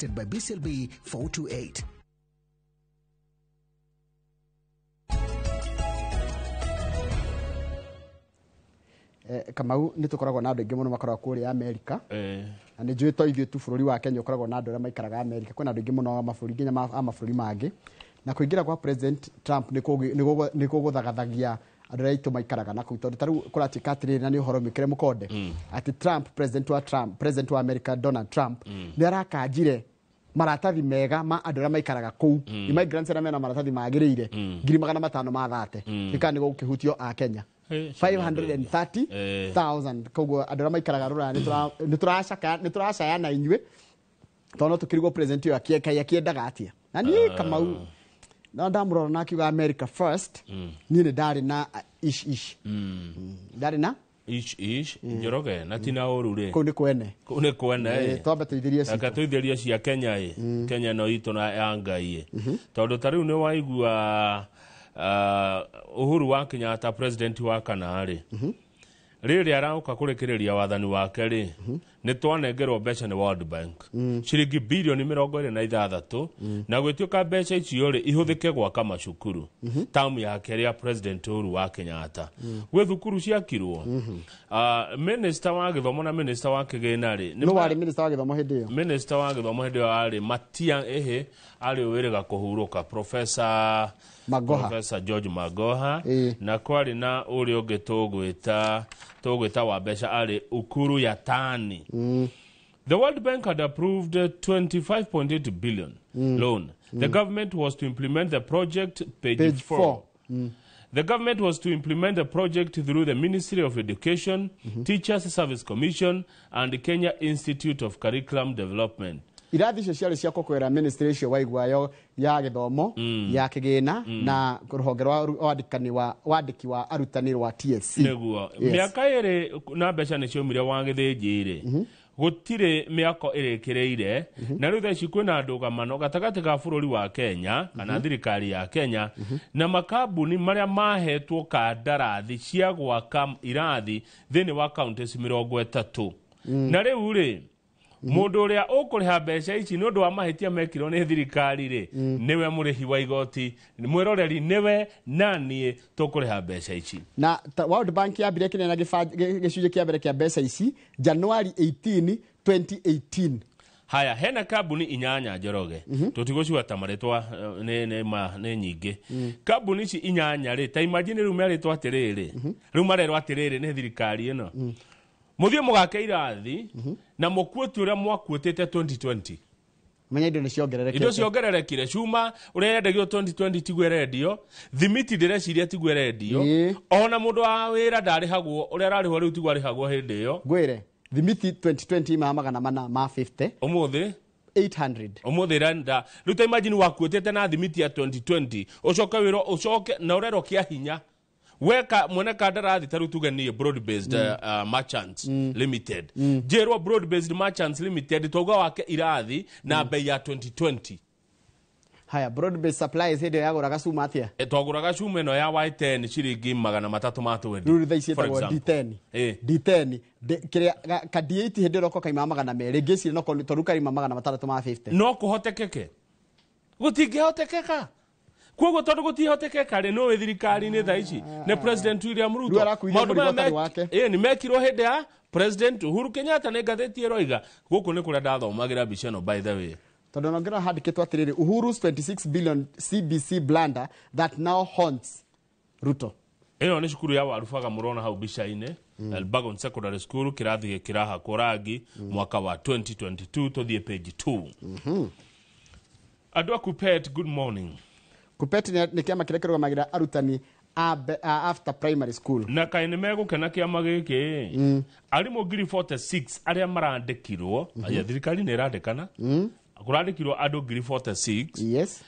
protected by BCLB 428. Kamau nitukoragwo na andũ aingĩ mũno makoragwo kũrĩa Amerika na nĩ njũĩ to ithuĩ tu bũrũri wa Kenya ũkoragwo na andũ arĩa maikaraga Amerika, kwĩna andũ aingĩ mũno mabũrũri nginya mabũrũri mangĩ, na kũingĩra kwa President Trump nĩ kũgũthagathagia andũ arĩa aitũ maikaraga na kũu, tondũ tarĩu kũratuĩka atĩrĩrĩ na nĩ ũhoro mwĩkĩre mũkonde atĩ president wa America Donald Trump nĩ arakanjire maratathi mega ma andũ arĩa maikaraga kũu, immigrants arĩa mena maratathi magĩrĩire 530,000 nĩ gũkĩhutio a Kenya 530,000 koguo andũ arĩa maikaraga rũraya nĩ tũracaya na inyuĩ tondũ tũkĩrigwo president ũyũ akĩendaga atĩa. Na niĩ Kamau na ndamũrora na akiuga America first, niĩ nĩ ndarĩ na ndarĩ na Njoroge na tina ũru-rĩ kũu nĩ kwene twambe tũithĩrie aka tũithĩrie cia Kenya Kenya no itũ na ya Ngai tondũ tarĩu nĩ waigua Uhuru wa Kenyatta president wa kana-rĩ rĩrĩ arauka kũrekereria wathani wake-rĩ nĩ twanengerwo mbeca nĩ World Bank ciringi bilioni 26 na gwĩtuĩka mbeca icio-rĩ ihũthĩke gwaka macukuru tamu ya kerĩ ya president Uhuru wa Kenyatta gwĩ thukuru ciakirwo minister wa gĩthomo na minister wa kĩgĩna-rĩ nĩ warĩ minister wa gĩthomo hĩndĩ ĩyo minister wa gĩthomo hĩndĩ ĩyo arĩ Matiang'i arĩ wĩrĩga kũhurũka Professor George Magoha na kwari na ũrĩa ũngĩ tũgwĩta wa mbeca arĩ Ukuru Yatani. The World Bank had approved a 25.8 billion loan. The government was to implement the project, page 4. The government was to implement the project through the Ministry of Education, Teachers Service Commission, and the Kenya Institute of Curriculum Development. Irathi icio ciarĩ cia kũkwĩra ministry icio waiguayo ya gĩthomo ya kĩgĩna na rũhonge rwa wandĩki wa arutani rwa TSC nĩguo mĩaka ĩrĩ na mbeca nĩ ciaumire wa gĩthĩnjĩ-rĩ gũtirĩ mĩako ĩrĩkĩrĩire na rĩu thaici kwĩna ndũgamano gatagatĩ ka bũrũri wa Kenya kana thirikari ya Kenya na makambuni marĩa mahetwo kandarathi cia gwaka irathi thĩinĩ wa counties 30 na rĩu-rĩ mũndũ ũrĩa ũkũrĩha mbeca ici nĩ ũndũ wa mahĩtia mekirwo nĩ thirikari-rĩ nĩwe mũrĩhi wa igoti mwĩroreri nĩwe na niĩ tũkũrĩha mbeca ici. Na World Bank yambire kĩnena gĩcunjĩ kĩa mbere kĩa mbeca ici January 18, 2018. Haya hena kambuni 8 Njoroge tũtigũciwata marĩtwa nĩ nyingĩ kambuni ici 8-rĩ ta imagine rĩu merĩtwo atĩrĩrĩ rĩu marerwo atĩrĩrĩ nĩ thirikari ĩno mũthiĩ mũgake irathi na mũkuĩti ũrĩa mwakuĩtĩte 2020 menya indo ciongererekire cuma ũrĩa yendagio 2020 tigwe rendio thimiti ndĩreciria tigwe rendio ona mũndũ wa wĩra ndarĩhagwo ũrĩa ararĩhwo rĩu tigwe arĩhagwo hĩndĩ ĩyo ngwĩre thimiti 2020 magana 50 ũmũthĩ 800 ũmũthĩ renda rĩu ta imagine wakuĩtĩte na thimiti ya 2020 ũcoke wĩrwo ũcoke na ũrerwo kĩa hinya weka mwene kandarathi taru tuge ni broad based merchants limited jerwa broad based merchants limited toga wake irathi na bei ya 2020 haya broad based supplies hede yaguraga cuma atia twaguraga cuma ino ya Y10 ciringi 300 matwendi ruru tha icietagwo D10 kiria kadieti hede roko kaima 200 ngeci no toruka rima 350 no kuhotekeke gutingĩhotekeka Kuogo tondu gutihotekeka ri no thirikari ni tha ici ne President William Ruto ni mekirwo hindi ya President Uhuru Kenyatta ne gatheti eroiga guku ni kuria ndathomagira mbica no by the way tondu nongira handikitwo atiriri Uhuru's 26 billion CBC blunder that now haunts Ruto. Eno ni cukuru ya warubaga murona hau mbica-inĩ Elbagon Secondary School kirathi kiraha korangi mwaka wa 2022 tuthie page 2. Adwa Kupet, good morning. Kupet ni kiama kiria kirũgamagĩrĩra arutani after primary school na kaĩ nĩ megũkena kĩama gĩkĩ arimũ ngiri 46 arĩa marandĩkirwo aya thirikari nĩ ĩrandĩkana kũrandĩkirwo andũ ngiri 46 yes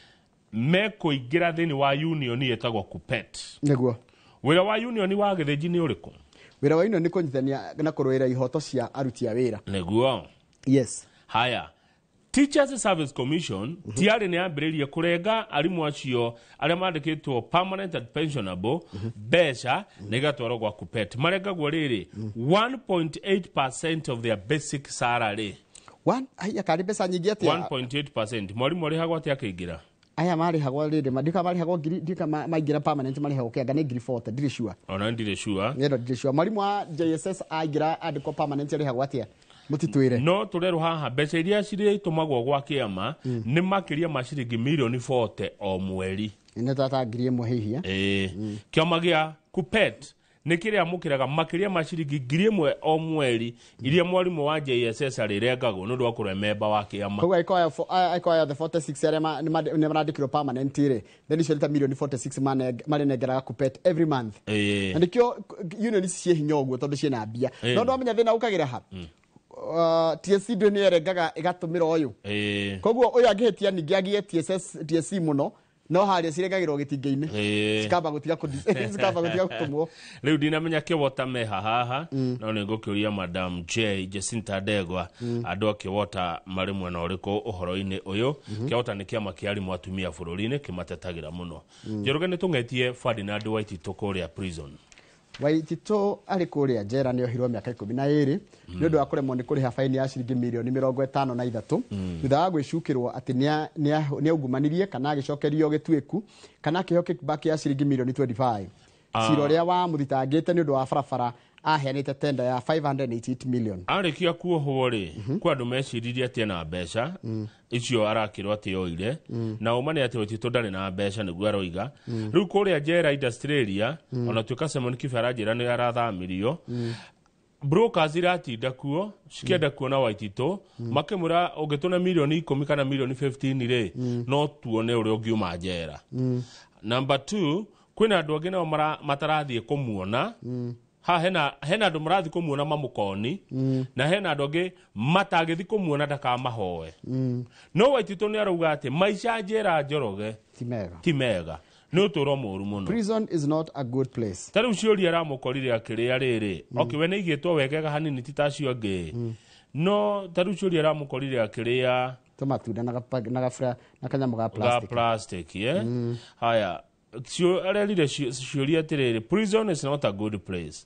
mekũingĩra thĩinĩ wa union yetagwo Kupet nĩguo wĩra wa union wa gĩthĩnji nĩ ũrĩkũ wĩra wa union nĩ kũnyitithania na kũrũĩra ihoto cia aruti a wĩra nĩguo yes haya Teachers Service Commission tiari ni ambĩrĩirie kũrenga arimũ acio arĩa mandĩkĩtwo permanent and pensionable mbeca na igatwarwo gwa Kupet marengagwo rĩrĩ 1.8% of their basic salary aya kari mbeca nyingi atia 1.8%. Mwalimu ari hagwa atia kĩingira aya mari hagwa rĩrĩ madika mari hagwa ndika maingira permanent mari hagwa kĩanga nĩ ngiri 40 ndire sure ona ndire sure nero ndire sure mwalimu wa JSS aingira andiko permanent ari hagwa atia mutitwire no turero haha mbeca iria cirĩ itumagwo gwa kĩama nĩ makĩria ma ciringi milioni 40 o mweri ine tata ngiri ĩmwe hihia kĩama gĩa KUPPET nĩ kĩrĩa mukĩraga makĩria ma ciringi ngiri ĩmwe o mweri iria mwarimu wa JSS arĩrengagwo nĩ ũndũ wa kũrĩa memba wa kĩama koguo ikoya the 46 arĩa nĩ marandĩkirwo permanent rĩ then icio ta milioni 46 marĩnengeraga KUPPET every month na nĩkĩo union ici ciĩ hinya ũguo tondũ ciĩna mbia no ndwamenya thĩna ũkagĩra ha TSC ndĩ nĩ erengaga ĩgatũmĩra ũyũ koguo ũyũ angĩhĩtia ningĩ agie TSC mũno no harĩa cirengagĩrwo gĩtingĩ-inĩ cikamba gũtiga gũtũmwo rĩu ndinamenya kĩwota meha haha no nĩ ngũkĩũria Madam Jacinta Ndegwa andũ a kĩwota marĩ mwena ũrĩkũ ũhoro-inĩ ũyũ kĩwota nĩ kĩama kĩa arimũ atumia bũrũri-inĩ kĩmatetagĩra mũno Njoroge nĩ tũng'etie Ferdinand Waititũ kũrĩa prison Waititũ arĩ kũrĩa njera nĩ ohirwo mĩaka 12 nĩ ũndũ wa kũremwo nĩ kũrĩha faini ya ciringi milioni 53 thutha wa gwĩcukĩrwo atĩ nĩ aungumanirie kana agĩcokerio gĩtuĩku kana akĩheo kickback ya ciringi milioni 25 cira ũrĩa wa mũthitangĩte nĩ ũndũ wa barabara aheanĩte tenda ya 588 million arĩkia kuohwo rĩ kwa andũ meciririe atĩ na mbeca icio arakĩrwo atĩ oire na ũmane atĩ Waititũ ndarĩ na mbeca nĩguo aroiga rĩu kũrĩa njera Australia ona tuĩka Simon Kĩbera njĩra nĩ arathamirio brokers iratinda kuo cikĩenda kuona Waititũ makĩmũra ũngĩtũna milioni 10 kana milioni 15 rĩ no tuone ũrĩa ũngiuma njera number 2 kwĩna andũ angĩ nao matarathiĩ kũmuona ha hena andũ marathi kũmuona mamũkoni na hena andũ angĩ matagĩthi kũmuona ndakamahoe no Waititũ nĩ arauga atĩ maica njera Njoroge ti mega nĩ ũtũũro mũũru mũno prison is not a good place tarĩu ciũria aramũkorire akĩrĩa rĩrĩ okiwe nĩ igĩtwo wegega hanini ti tacio angĩ no tarĩu ciũria aramũkorire akĩrĩa tomatunda na kanyamũ ga plastic haya arerire ciũria atĩrĩrĩ prison is not a good place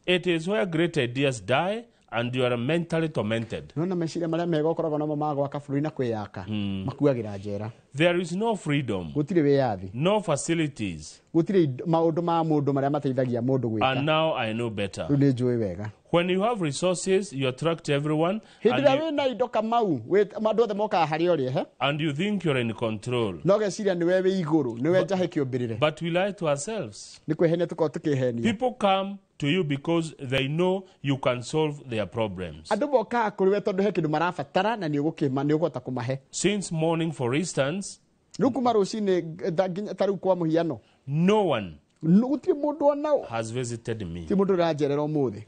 it is where great ideas die and you are mentally tormented no na meciria marĩa mega ũkoragwo namo magwaka bũrũri na kwĩyaka makuagĩra njera there is no freedom gũtirĩ wĩyathi no facilities gũtirĩ maũndũ ma mũndũ marĩa mateithagia mũndũ gwĩka and now I know better rĩu nĩ njũĩ wega when you have resources you attract everyone hĩndĩ ĩrĩa wĩna indo kamau andũ othe mokaga harĩa ũrĩ and you think you're in control no geciria nĩwe wĩ igũrũ nĩwe njahe kĩũmbĩrĩre but we lie to ourselves nĩ kwĩhenia tũkorwo tũkĩhenia people come to you because they know you can solve their problems andũ mokaga kũrĩ we tondũ he kĩndũ marabatara na nĩ ũkũhota kũmahe since morning for instance rĩu kuma rũcinĩ ta rĩu kwa mũhiano no one gũtirĩ mũndũ onao has visited me ti mũndũ ũranjerera ũmũthĩ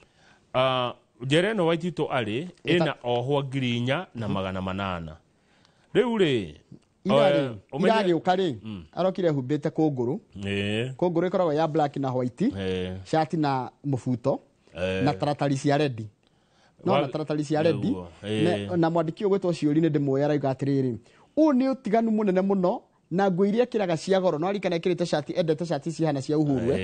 njera ĩno Waititũ arĩ ĩna ohwo 4,800 rĩu rĩ iragĩũka rĩ arokire humbĩte kũngũrũ kũngũrũ ĩkoragwo ya black na white shati na mũbuto na taratari cia redi no na taratari cia redi na mwandĩki ũgwĩtwo ciũri-inĩ ndĩmuoya arauga atĩrĩrĩ ũũ nĩ ũtiganu mũnene mũno na nguo iria kĩraga cia goro no arikana ekĩrĩte shati endete shati cihana cia Uhuru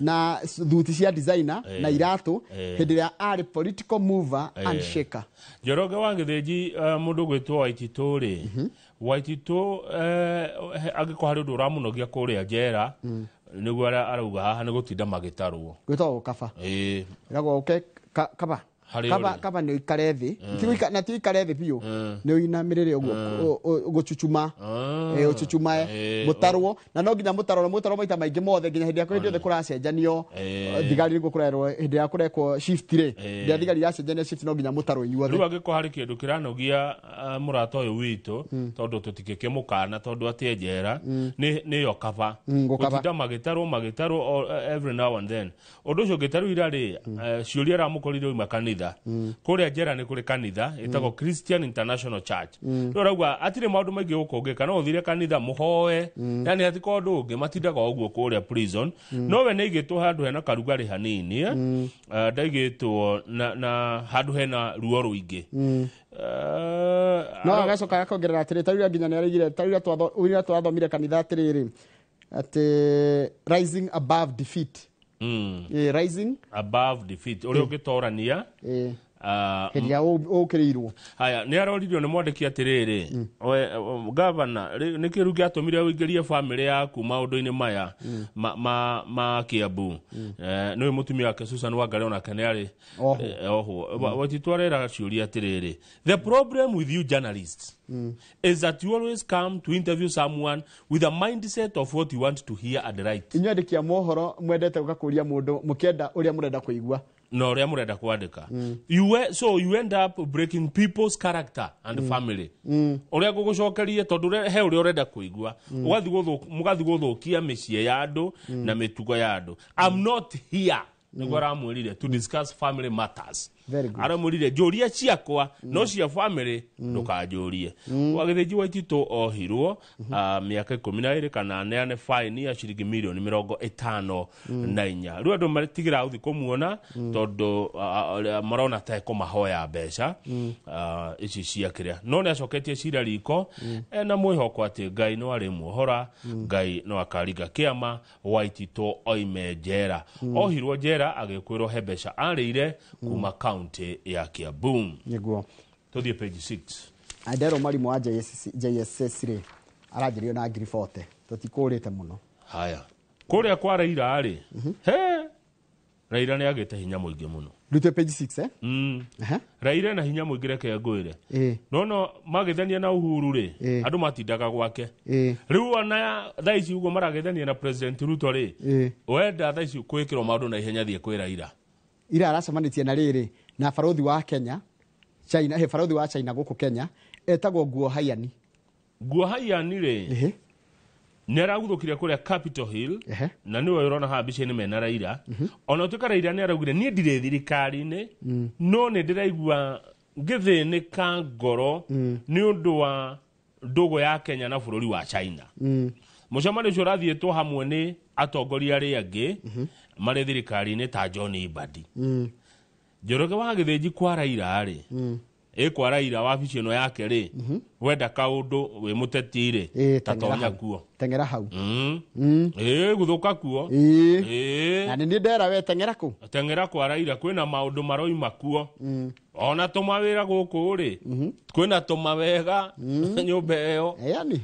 na thuti cia designer na iratũ hĩndĩ ĩrĩa arĩ political mover and shaker Njoroge wa Gĩthĩnji mũndũ gwĩtwo Waititũ rĩ Waititũ agĩkorwo harĩ ũndũ ũramũnogia kũrĩa njera nĩguo arauga haha nĩ gũtinda magĩtarwo gwĩtwo kaba ĩragwo kaba kaba nĩ ikare thĩ na ti ikare thĩ biũ nĩ ũinamĩrĩre ũguo gũchuchuma ũchuchumae mũtarwo na no nginya mũtarwo maita maingĩ mothe nginya hĩndĩ ya hĩndĩ yothe kũracenjanio thigari nĩguo kũrerwo hĩndĩ ya kũrekwo shift rĩ rĩrĩa thigari iracenjania shift no nginya mũtarwo inyuothe rĩu angĩkorwo harĩ kĩndũ kĩranogia mũrata ũyũ witũ tondũ tũtikĩkĩmũkana tondũ atĩ njera nĩyo kaba gũtinda magĩtarwo every now and then ũndũ ũcio ũngĩtarwo rĩ ciũria aramũkorire oima kanitha kũrĩa njera nĩ kũrĩ kanitha ĩtagwo Christian International Church rĩu arauga atirĩ maũndũ maingĩ gũkũngĩka no ũthire kanitha mũhoe yani hatikoo ũndũ ũngĩ matindaga ũguo kũrĩa prison no we nĩ aigĩtwo handũ hena karugarĩ hanini ndaigĩtwo na handũ hena ruo rũingĩ no agacoka akongerera atĩrĩ tarĩra nginya nĩ araigire tarĩra twathomire kanitha atĩrĩrĩ atĩ rising above defeat rising above defeat ũrĩa ũngĩtorania Heria ukirirwo. Haya, ni aroririo ni mwandiki atiriri. Governor, ni kiru giatumire uingirie family yaku maundu-ini maya ma Kiambu. No mutumia wake Susan Wangari ona kane ari oho. Watitwarera ciuria atiriri. The problem with you journalists is that you always come to interview someone with a mindset of what you want to hear and write. Inyandikia mohoro mwendete ugakuria mundu mukienda uria murenda kuigua. No, ria murenda kuandika. So you end up breaking people's character and family. Uria gugucokerie tondu he uria urenda kuigua. Mugathi guthukia micie ya andu na mitugo ya andu. I'm not here. To discuss family matters. Very good. Aramurire joria ciakwa no cia family ndukajorie. Wagithinji Waititu ohirwo miaka 12 kana neane fine ya shilingi milioni 54. Riu andu maritigira uthi kumuona tondu marona ta kumahoya mbeca ici cia kiria. No ni acoketie cira riko na mwihoko ati Ngai no ari muhora, Ngai no akariga kiama, Waititu oime njera. Ohirwo njera agikwirwo he mbeca arire kuma county ya Kiambu. Niguo. Tuthie page 6. Adero marimu wa JSS ri arajirio na ngiri 40. Tutikurite muno. Haya. Kuria kwa Raila ari. He. Raila ni agite hinya muingi muno. Rutwe page 6 Raila na hinya muingi reke ngwire. No magithania na Uhuru ri. Andu matindaga gwake. Riu ona thaici ugo maragithania na President Ruto ri. Wenda thaici kwikirwo maundu na ihenya thie kwi Raila. Ira aracemanitie na riri na barothi wa Kenya China barothi wa China guku Kenya etagwo Guo Hayani. Guo Hayani ri ni araguthukire kuria Capitol Hill na niwe urona ha bica-ini mena Raila. Ona utuka Raila ni araugire ni ndire thirikari-ini no ni ndiraigua ngithinika ngoro ni undu wa ndugu ya Kenya na bururi wa China. Mucemani ucio rathietwo hamwe ni atongoria ari angi mari thirikari-ini ta John Mbadi. Njoroge wa githinji kwa Raila ari kwa Raila wabici ino yake ri wenda kaundu wi muteti ri tatonya kuo tengera hau guthuka kuo na ni ndera we tengera kwa Raila kwina maundu maroima kuo ona tumawira guku ri kwina tumawega nyumba iyo yani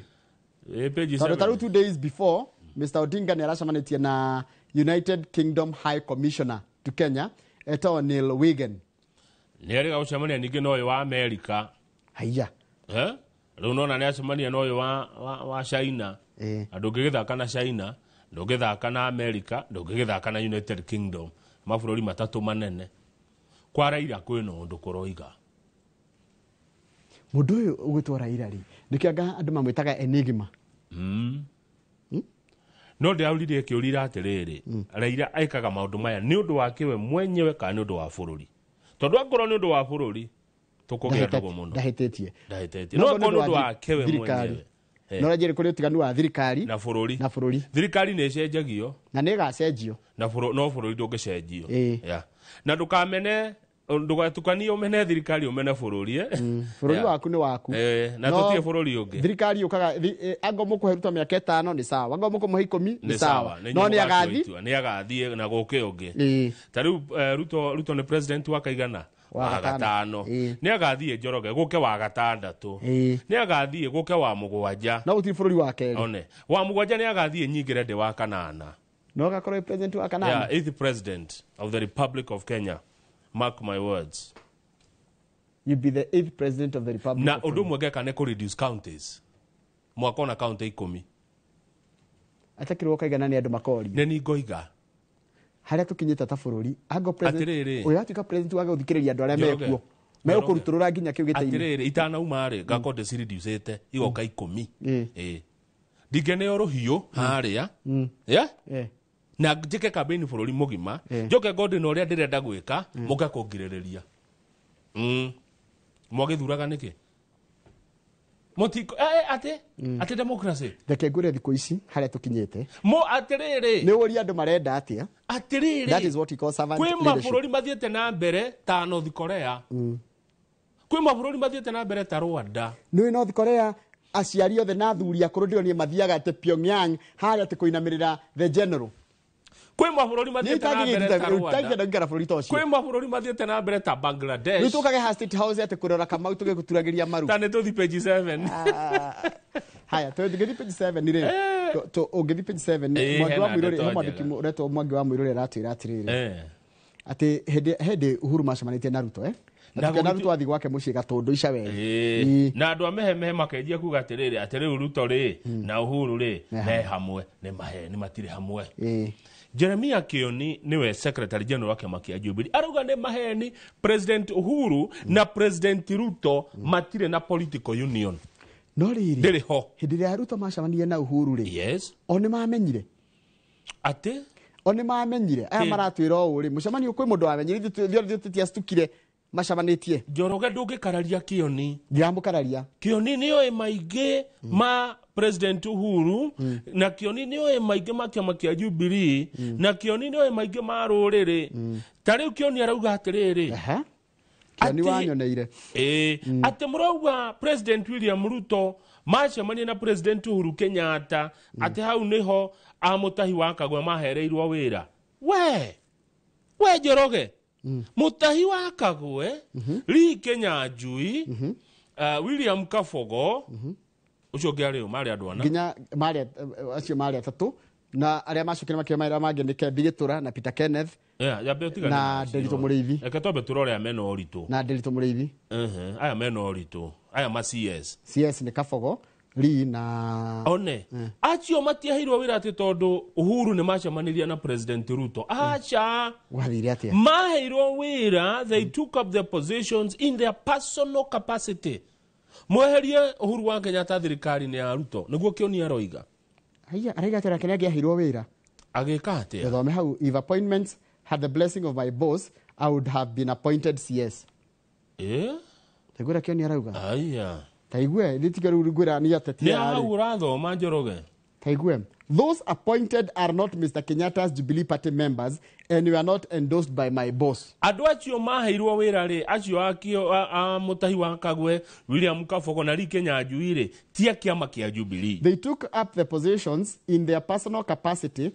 page 7 2 days before Mr. Odinga ni aracemanitie na United Kingdom High Commissioner to Kenya eto Neil Wigan. Nere gaucemania ningi no wa America. Haiya. Riu nona ni acemania no wa China. Andu ngigithaka na China, ndungithaka na America, ndungithaka na United Kingdom. Mabũrũri matatu manene. Kwa Raila kwina undu kuroiga. Mundu uyu ugitwa Raila ri. Nikianga andu mamwitaga enigma. No ndaurire kiurira atiriri. Raila aikaga maundu maya ni undu wake we mwenyewe kana ni undu wa bũrũri. Tondu akorwo ni undu wa bũrũri tukugia ndogo muno. Ndahetetie. No akorwo ni undu wake we mwenyewe. No rajire kuri utiganu wa thirikari na bũrũri. Thirikari ni cenjagio na ni gacenjio. Na no bũrũri ndũngĩcenjio. Na ndukamene ndugatukanie umene thirikari umene bũrũri bũrũri waku ni waku na tutie bũrũri ungi thirikari ukaga ango mukuheruta miaka 5 ni sawa ango muko 10 ni sawa no ni agathie na guke ungi tariu Ruto ni president wa kaigana wa gatano ni agathie Njoroge guke wa gatandatu ni agathie guke wa mugwanja no uti bũrũri wa keri one wa mugwanja ni agathie nyingire de wa kanana no gakorwo president wa kanana 8th president of the Republic of Kenya. Mark my words. You be the 8th president of the Republic. Na undu mwege kana ku reduce counties. Mwako na county 10. Atakirwo kaigana ni andu makori. Ne ni ngoiga. Haria tukinyita ta bururi, ango president. Oya tuka president wa guthikiriria andu aria mekuo. Mekuruturura nginya kiu giteini. Atiriri itana umare gakonde si reducete igoka 10. Digene orohio haria. Na njike campaign bururi mugima njoke ngode no ria ndirenda gwika muka kungiririria mwagithuraga niki mutiko ate democracy ndeke ngure thiko ici haria tukinyete mo atiriri ni uri andu marenda atia atiriri that is what he calls servant leadership. Kwi mabũrũri mathiete na mbere ta North Korea kwi mabũrũri mathiete na mbere ta Rwanda ni North Korea aciari othe na thuri akuru ndio ni mathiaga te Pyongyang haria te kuinamirira the general Kwe mabũrũri mathiĩte na mbere ta Rwanda. Ngara bũrũri ta ũcio. Kwe mabũrũri mathiĩte na mbere ta Bangladesh. Rĩu tũkage ha State House ate kũrora Kamau tũgĩgũturagĩria maru. Tane tũthi page 7. Haya, tũgĩthi page 7 rĩ. Ũngĩthi page 7 Mwangi wa Mũirũrĩ mwandĩki ũretwo Mwangi wa Mũirũrĩ aratwĩra atĩrĩrĩ. Atĩ hĩndĩ Uhuru macemanĩtie na Ruto na Ruto athi gwake mũciĩ Gatũndũ ica weri. Na andũ a mehemehe makenjia kuga atĩrĩrĩ atĩ rĩu Ruto rĩ na Uhuru rĩ me hamwe nĩ maheni matirĩ hamwe. Jeremiah Kioni niwe Secretary General wa kĩama kĩa Jubilee arauga nĩ maheni President Uhuru na President Ruto matirĩ na political union. No rĩrĩ ndĩrĩ ho hĩndĩ ĩrĩa Ruto macemanirie na Uhuru rĩ. Yes. O nĩ mamenyire atĩ o nĩ mamenyire aya maratwĩra ũũ rĩ mũcemanio kwĩ mũndũ wamenyire ithuĩ tũtiactukire macemanĩtie. Njoroge ndũngĩkararia Kioni. Ndiramũkararia. Kioni nĩoĩ maingĩ ma President Uhuru na Kioni nĩoĩ maingĩ ma kĩama kĩa Jubilee na Kioni nĩoĩ maingĩ ma rũrĩrĩ. Ta rĩu Kioni arauga atĩrĩrĩ. Kioni wanyoneire. Atĩ mũrauga President William Ruto macemania na President Uhuru Kenyatta atĩ hau nĩho amũtahi wa Kagwe mahereirwo wĩra. We Njoroge. Mutahi wa Kagwe, Lee Kenyanjui, William Kabogo, ucio ngiarĩo marĩ andũ ana. Nginya marĩ acio marĩ atatũ na arĩa macokire makĩra mangĩ nĩ Kembi Gĩtũra na Peter Kenneth. Na Nderitu Mũrĩithi. Eke twambe tũrore mena ũritũ. Na Nderitu Mũrĩithi. Aya mena ũritũ. Aya ma CS. CS nĩ Kabogo, Lee na one. Acio matiaheirwo wĩra atĩ tondũ Uhuru nĩ macemanirie na President Ruto. Acha. Wathire atĩa? Maheirwo wĩra, they took up their positions in their personal capacity. Mweherie Uhuru wa Kenyatta thirikari-inĩ ya Ruto. Nĩguo Kioni aroiga. Haiya, araiga atĩ rake nĩangĩaheirwo wĩra. Agĩka atĩa? Thome hau, if appointments had the blessing of my boss, I would have been appointed CS. Tegura Kioni arauga. Haiya. Taigue, nĩtigaru ngwĩra nĩ ateti ya. Nĩ hau ũrathoma Njoroge. Taigue. Those appointed are not Mr. Kenyatta's Jubilee Party members and were not endorsed by my boss. Andũ acio maheirwo wĩra rĩ, acio akio a mũtahi wa Kagwe, William Kabogo na Lee Kenyanjui rĩ, tia kĩama kĩa Jubilee. They took up the positions in their personal capacity.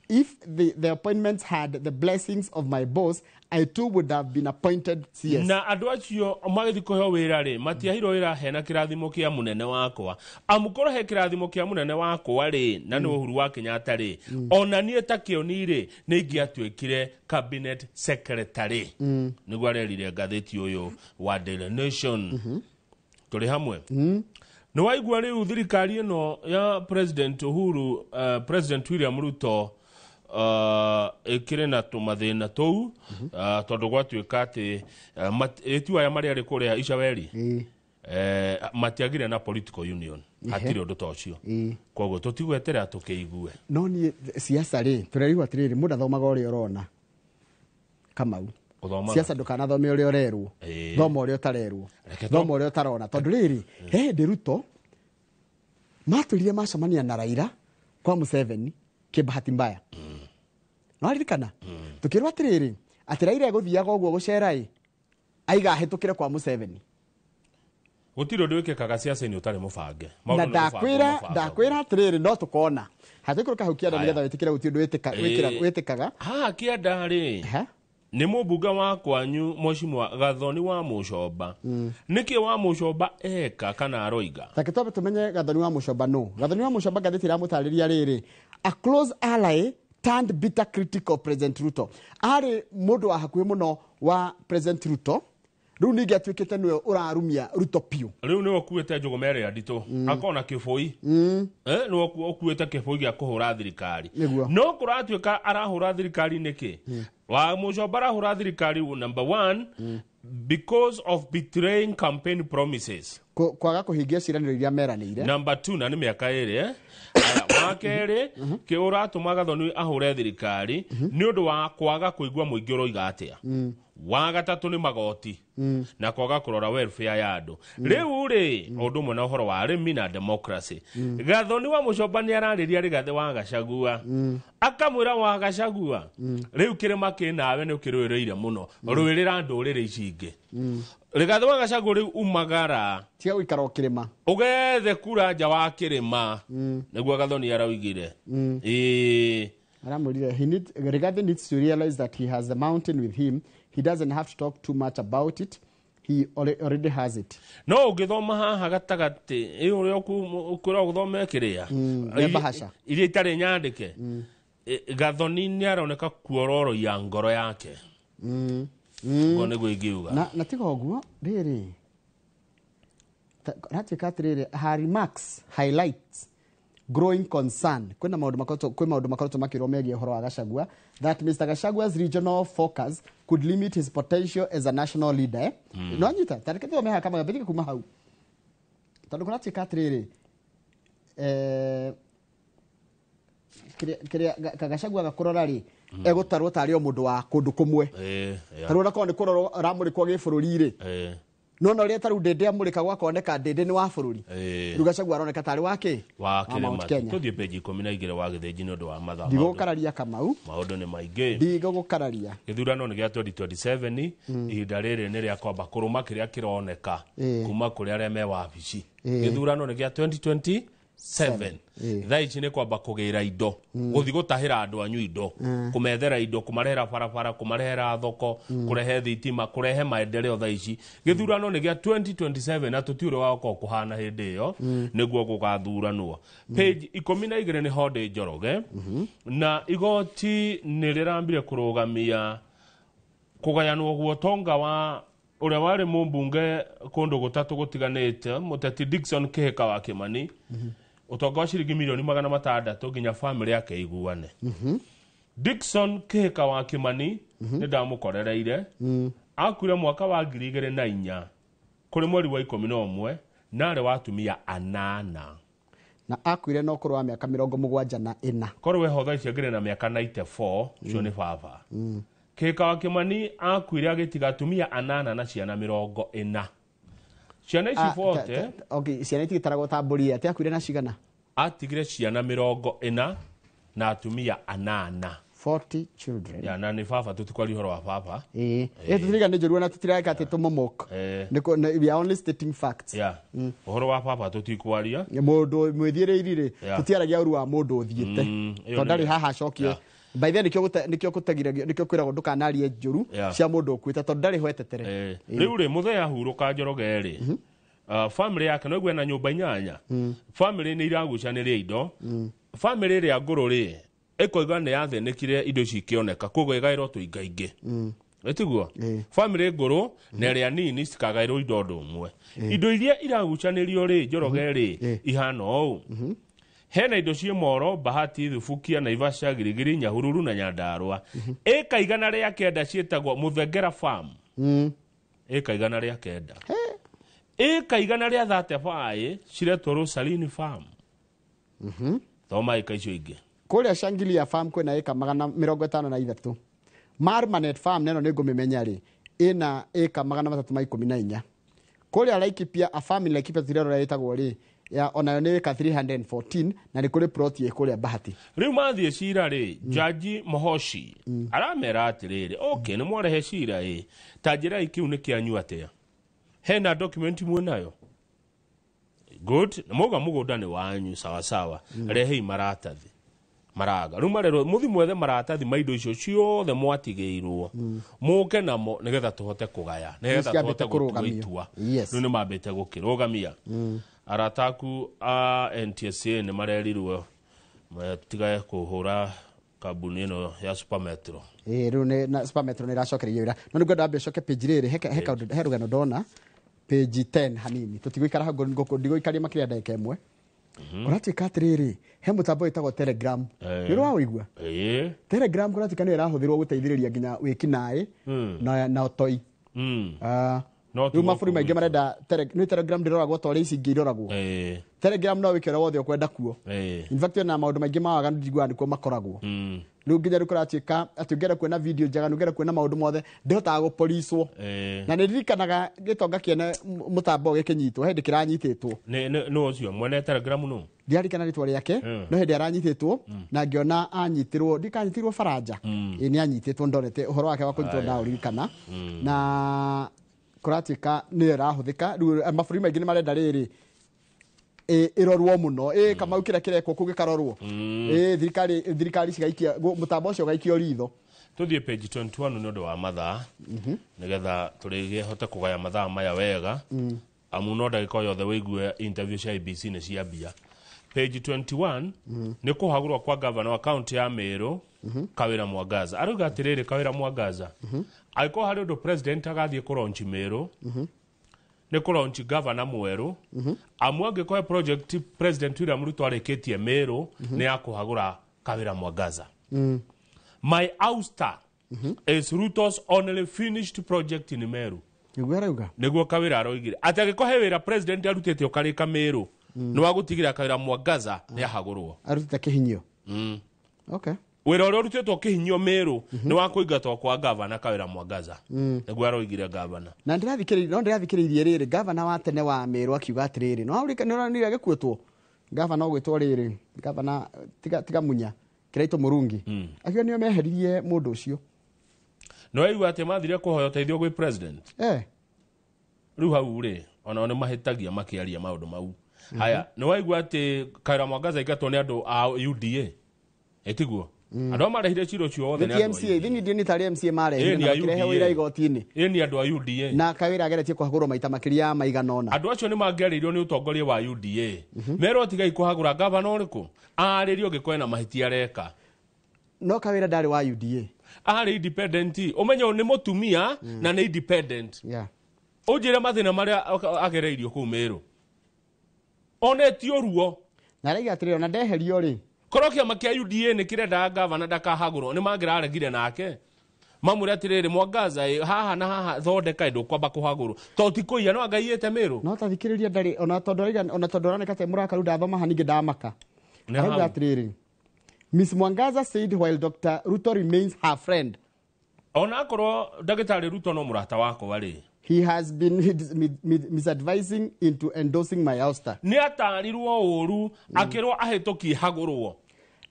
If the appointments had the blessings of my boss, I too would have been appointed CS. Na andũ acio magĩthi kũheo wĩra rĩ, matiahirwo wĩra hena kĩrathimo kĩa mũnene wakwa. Amũkorwo he kĩrathimo kĩa mũnene wakwa rĩ, na nĩ Uhuru wa Kenyatta rĩ, ona niĩ ta Kioni rĩ, nĩ ingĩatuĩkire cabinet secretary. Nĩguo arerire ngathĩti ũyũ wa Daily Nation. Tũrĩ hamwe. Nĩ waigua rĩu thirikari ĩno ya President Uhuru, President William Ruto ĩkĩrĩ na tũmathĩna tũu tondũ gwatuĩka atĩ ĩtua aya marĩa arĩ kũrĩa Icaweri matiagire na political union. Hatirĩ ũndũ ta ũcio. Koguo tũtigweterera tũkĩigue. No niĩ siasa rĩ, tũrerigwo atĩrĩrĩ, mũndũ athomaga ũrĩa ũrona. Kamau. Siasa ndũkanathome ũrĩa ũrerwo. Thoma ũrĩa ũtarerwo. Thoma ũrĩa ũtarona. Tondũ rĩrĩ, he hĩndĩ Ruto matũrire macemania na Raila kwa Museveni kĩbahati mbaya. No aririkana? Tukĩrwo atĩrĩrĩ, atĩ Raila egũthiaga ũguo gũcera aiga hĩtũkĩre kwa Museveni. Gũtirĩ ũndũ wĩkĩkaga siasa-inĩ ũtarĩ mũbange. Na ndakwĩra atĩrĩrĩ no tũkona. Hatikũrũka hau kĩanda nĩgetha wĩtĩkĩre gũtirĩ ũndũ wĩtĩkaga. Haha kĩanda rĩ, nĩ mũmbunge wa kwanyu Mheshimiwa Gathoni wa Mũcomba. Nĩkĩ wa Mũcomba eka kana aroiga? Take twambe tũmenye Gathoni wa Mũcomba no. Gathoni wa Mũcomba ngathĩti ĩramũtarĩria rĩrĩ, a close ally turned bitter critic of President Ruto. Arĩ mũndũ wa hakuhĩ mũno wa President Ruto. Rĩu ningĩ atuĩkĩte nĩwe ũrarumia Ruto piũ. Rĩu nĩwe ũkuĩte njũgũma ĩrĩa nditũ, akona kĩbũi. Nĩwe ũkuĩte kĩbũi gĩa kũhũra thirikari. No kũratuĩka arahũra thirikari nĩkĩ? Wa Mũcomba arahũra thirikari number 1 because of betraying campaign promises. Kwaga kũhingia ciĩranĩro iria meranĩire. Number 2 na nĩ mĩaka ĩrĩ. Wa kerĩ, kĩ ũratũma Gathoni ahũre thirikari nĩ ũndũ wa kwaga kũigua mũingĩ ũroiga atĩa. Wa gatatũ nĩ magoti na kwaga kũrora welfare ya andũ. Rĩu rĩ, ũndũ ũmwe na ũhoro wa arĩmi na democracy. Gathoni wa Mũcomba nĩ ararĩria Rigathĩ wa Gachagua. Akamwĩra wa Gachagua, rĩu kĩrĩma kĩnawe nĩ ũkĩrũĩrĩire mũno, rũĩrĩra ndũrĩrĩ ici ingĩ. Rigathĩ wa Gachagua rĩu umagara tiga gũikara o kĩrĩma, ũgethe kura nja wa kĩrĩma. Nĩguo Gathoni araugire. Rigathi needs to realize that he has the mountain with him. He doesn't have to talk too much about it. He already has it. No, githoma haha gatagati uria ukura guthoma kiria bahasha iria itari nyandike Gathoni ni aroneka kuororo ya ngoro yake ngone gwigiuga na tiga oguo riri ratika riri Harry Max highlights growing concern kwina maundu makoretwo makirwo megie horo wa Gachagua that Mr. Gachagua's regional focus could limit his potential as a national leader. No nyita tarikete omeha kama gabithika kuma hau tondu kuratika riri Gachagua gakurora ri egutarwo tari o mundu wa kundu kumwe tarwo ko ni kuroro ramurikwo gibururi ri no ria taru ndende amurika gwakoneka ndende ni wa bururi Gachagua aroneka tari wake wa Kenya tuthie page 12 wa githenji ni undu wa mathaa ndigukararia Kamau maundu ni maingi ndigukararia githurano ni gia 2027 ihinda riri ni ria kwamba kuruma kiria kironeka kuma kuri aria me wabici githurano ni gia 2027 thaici ni kwamba kugira indo guthi gutahira andu anyu indo kumethera indo kumarehera barabara kumarehera thoko kurehe thitima kurehe maendeleo thaici githurano ni gia 2027 na tutiure wako kuhana hindi iyo niguo gugathuranwo page 12 ni Hode Njoroge na igoti ni rirambire kurugamia kugayanwo guotonga wa uria wari mumbunge kundu gutatu gutiganite muteti Dickson Kihika wa Kimani utonga wa ciringi milioni 600 nginya family yake iguane Dickson Kihika wa Kimani ni ndamukorereire akuire mwaka wa 2004 kuri mweri wa 11 na ari watumia 8 na akuire no kurwa miaka 74 korwo we hotha icio ngire na miaka 94 cio ni baba Kihika wa Kimani akuire agitiga atumia 8 na ciana 40 ciana ici fote okay ciana itigitarago tamburi ati akuire na cigana atigire ciana 40 na atumia 8 40 children ya na ni baba tutikwari horo wa baba tutiriga ni njorua na tutiraka ati tumomok niko we are only stating facts horo wa baba tutikwaria mundu mwithireirire tutiaragia uru wa mundu uthiete tondari haha cokio by the nikyo kutagiragia nikyo kwiragwo ndukanarie njuru cia mundu ukuite tondari hwetetere riu ri muthea huruka Njoroge ri family yake no gwena nyumba 8 family ni iragucaniria indo family ri anguru ri ekoiga ne yathenikire indo cikioneka kogo igairo tuingainge etiguo family nguru na ria nini cikagairo indo ndumwe indo iria iragucanirio ri Njoroge ri ihana ou hena indo cie Moro Bahati Thubukia Naivasha Girigiri Nyahururu na Nyandarua eka igana ria kenda cietagwo Muthengera farm eka igana ria kenda eka igana ria 35 ciretwo Rosaline farm thoma eka icio ingi kuria Shangilia farm kwena eka 53 Marmanet farm neno ningumimenya ri ina eka 314 kuria Laikipia a family Laikipia tirero yetagwo ri ya onayo ni eka 314 na ni kuri plot ye kuria Bahati riu mathie cira ri Jaji Mohoshi aramera atiriri okay ni mwarehe cira tanjira ikiu ni kianyu atia hena document muonayo good moga mugunda ni wanyu sawa sawa rehe maratathi maraga riu marero muthi mwethe maratathi maindo icio ciothe mwatigeirwo muke namo nigetha tuhote kugaya nigetha tuhote kurugamia riu ni mambite gukirugamia arataku a NTSA ni marerirwo matigaye kuhura kabuni ino ya Supermetro riu na Supermetro ni racokereria wira no niguo ndambe coke page riri he rugano ndona page 10 hanini tutigwikara hago ndigwikaria makiria ndeka imwe uratika atiriri he mutambo witagwo Telegram ni ro waigua Telegram kuratika ni irahuthirwo guteithiriria nginya wikinae na otoi riu maburi maingi marenda ni Telegram ndiroragwo tori ici ingi iroragwo Telegram no wikira wothe ukwenda kuo in fact na maundu maingi mawaga ndigwa nikuo makoragwo riu nginya rikuratika ationgera kwena video njaga nugera kwena maundu mothe ndihotaga gupolicwo na ndirikanaga gitonga kiene mutambo gikinyitwo hindi kiranyititwo no ucio mwene Telegram no ndiarikana ritwa riake no hindi aranyititwo na ngiona anyitirwo ndikanyitirwo Faranja ni anyititwo ndorete uhoro wake wa kunyitwo ndaurikana na kuratika ni rahuthika maburi maingi ni marenda riri irorwo muno kama ukira kirekwo kugikarorwo thirikari cigaikia mutambo ucio gaikio ritho tuthie page 21 ni undu wa mathaa nigetha turige hote kugaya mathaa maya wega amu no ndagika yothe wigue interview cia IBC ni ciambia page 21 ni kuhagurwa kwa governor wa county ya Meru Kawira Mwangaza aruga atiriri Kawira Mwangaza aiko hari undu president agathie kuronchi Meru ni kuronchi governor mweru amu angikoe project president William Ruto areketie Meru ni akuhagura Kawira Mwangaza my ouster is Ruto's only finished project in Meru niguo Kawira aroigire ati agikohe wira president arutete ukarika Meru no agutigira Kawira Mwangaza ni ahagurwo arutete kihinyo okay wira uri rutetwo kihinyo Meru ni wa kuingatwo kwa governor Kawira Mwangaza niguo aroigire governor na ndirathikiririe riri governor wa tene wa Meru akiuga atiriri no uranire gikuetwo governor gwitwo riri governor tiga munya Kiraito Murungi akiuga nio meheririe mundu ucio no aigua ati mathire kuhoya uteithio gwi president riu hau ri ona mahitagia makiaria maundu mau haya no aigua ati Kawira Mwangaza igatwo ni andu a UDA etiguo andu marehire ciro cio othe ni MCA thini ndini tari MCA marehire na kirehe wira igoti-ini ni andu a UDA na Kawira ageretie kuhagurwo maita makiria maiganona andu acio ni mangiaririo ni utongoria wa UDA mero tigai kuhagura governor uriku aririo gikwena mahitia reka no Kawira ndari wa UDA ari independent umenyo ni mutumia na ni independent ujire mathina maria agereirio ku Meru onetio ruo na raiga atiriro na ndeherio ri korokia makia UDA ni kirenda governor ndakahagurwo ni mangiraregire nake mamuri atiriri Mwangaza haha na haha thondeka indo kwamba kuhagurwo to tikuia no angaiete Meru no tathikiriria ndari ona tondorane kate muraka ruda thoma haninge ndamaka raiga atiriri Miss Mwangaza said while Dr. Ruto remains her friend ona akoro ndagitari Ruto no murata wako wari he has been misadvising into endorsing my ouster ni atarirwo uru akirwo ahetoki hagurwo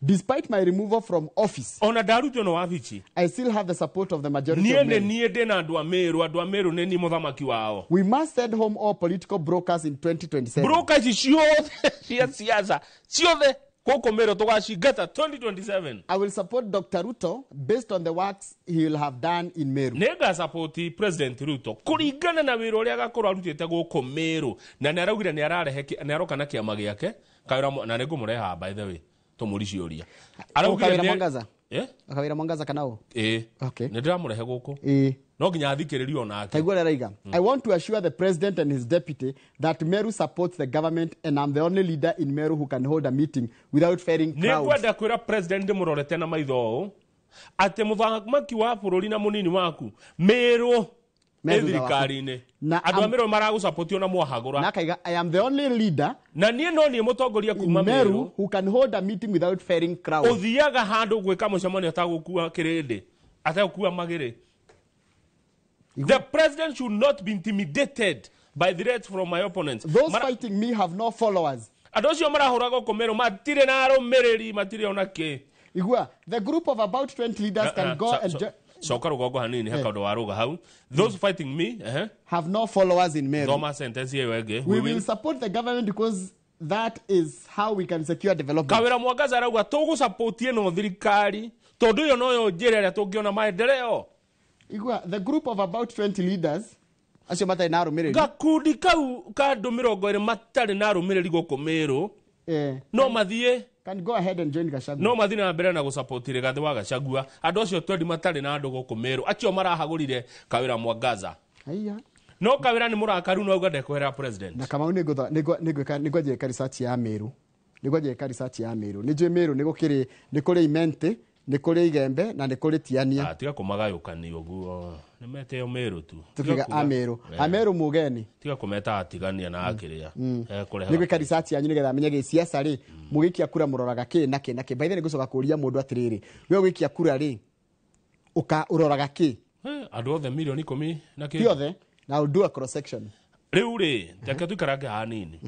despite my removal from office ona daruto no wavichi I still have the support of the majority of men niende na andu a Meru ne ni muthamaki wao we must send home all political brokers in 2027 brokers ciothe siasa ciothe koko Meru tugacingata 2027 I will support Dr. Ruto based on the works he will have done in Meru nega support President Ruto kuringana na wira uria gakorwo arutite guko Meru na ni araugire ni ararehe ni aroka na kiama giake Kawira na nigumureha by the way tumuri cioria araugire Mwangaza Kawira Mwangaza kanao okay ni ndiramurehe guko no nginya athikiririo onake taigwa raiga I want to assure the president and his deputy that Meru supports the government and I'm the only leader in Meru who can hold a meeting without fearing crowds ni kwenda kwira president murorete na maitho ate muthamaki wa bururi na munini waku Meru thirikari-ini andu a Meru maragucapotio na mwahagura na kaiga I am the only leader na nie no ni mutongoria kuma Meru who can hold a meeting without fearing crowds uthiaga handu gwika mucemanio atagukua kirindi atagukua magiri. The president should not be intimidated by threats from my opponents. Those fighting me have no followers. Adocio marahuraga komero matire na aromereri matire onake. Igua, the group of about 20 leaders can go and Soka rugogo hanini hekado waruga hau. Those fighting me have no followers in Meru. Doma sentence yewege. We will support the government because that is how we can secure development. Kawira Mwangaza arauga tugu supportie no thirikari. Tondu yo no njira ya tungiona maendeleo. Igua, the group of about 20 leaders acio matai na rumiriri gakundi kau ka ndu 20 matari na rumiriri goko Meru no mathie can go ahead and join Gachagua no mathie na mbere na gusupportire gathi wa Gachagua andu acio 20 matari na ndu goko Meru acio marahagurire Kawira Mwangaza aiya no Kawira ni murakaru no auga ndekwera president na kama nigwe research ya Meru nijwe Meru nigukiri nikuri imente ni kuri igembe na ni kuri tiania tiga kumagayukani uguo ni mete yo Meru tu tukiga Ameru mugeni tiga kumeta atigania na akiria kure nigwe research yanyu nigetha amenye siasa ri mugikia kura muroraga ki na ki by the way gucoka kuria mundu atiriri we wikia kura ri uka uroraga ki andu othe milioni 10 na ki othe na I'll do a cross section riu ri teke tukarage hanini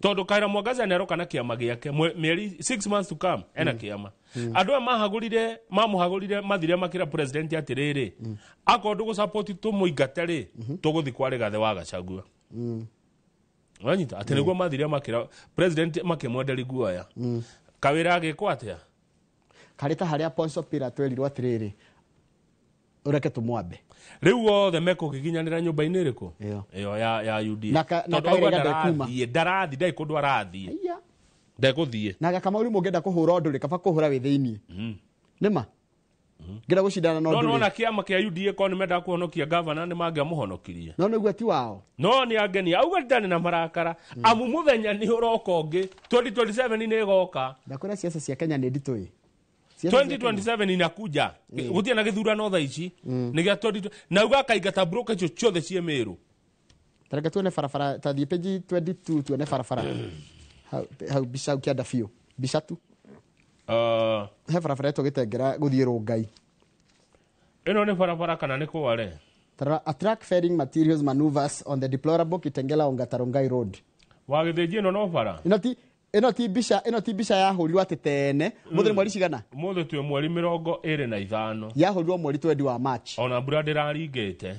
tondu Kawira Mwangaza neroka na kiama giake mieri 6 months to come ena kiama andu mahagurire mamuhagurire mathire makira president atiriri akondu gu support tu muingatari tuguthi kware gathe wa Gachagua wanyita ati niguo mathiria makira president makimwenderi guoya kawira agikwa atia karita haria Poncio Pilato erirwo atiriri ureke tumwambe riu wothe meko kiginyanira nyumba-ini iriku iyo ya UDA na kaira ndekuma ndarathi ndai kundu arathi ndekuthie na kama uri mungenda kuhura nduri kaba kuhura wi thiini nima ngira gucindana no nduri no na kiama kia UDA ko ni menda kuhonokia governor ni mangia muhonokirie no niguo ti wao no ni ageni auga ndani na marakara amu muthenya ni uroka ungi 2027 ni igoka ndakora siasa cia Kenya ni nditui 2027 inakuja gutia na githurano tha ici ni gia 20 na uga kaigata broker cio ciothe cie miru tareka tuone farafara tathie page 22 tuone farafara hau bisau kianda fio bisatu he farafara eto gitengera guthie Rongai ino ni farafara kana ni kware attract ferrying materials maneuvers on the deplorable Kitengela Ongata Rongai road wagithiji no bara ino ti bisha ya hurirwo atitene muthiri mweri cigana muthe twe mweri 25 ya hurirwo mweri 20 wa March ona mbura ndiraringite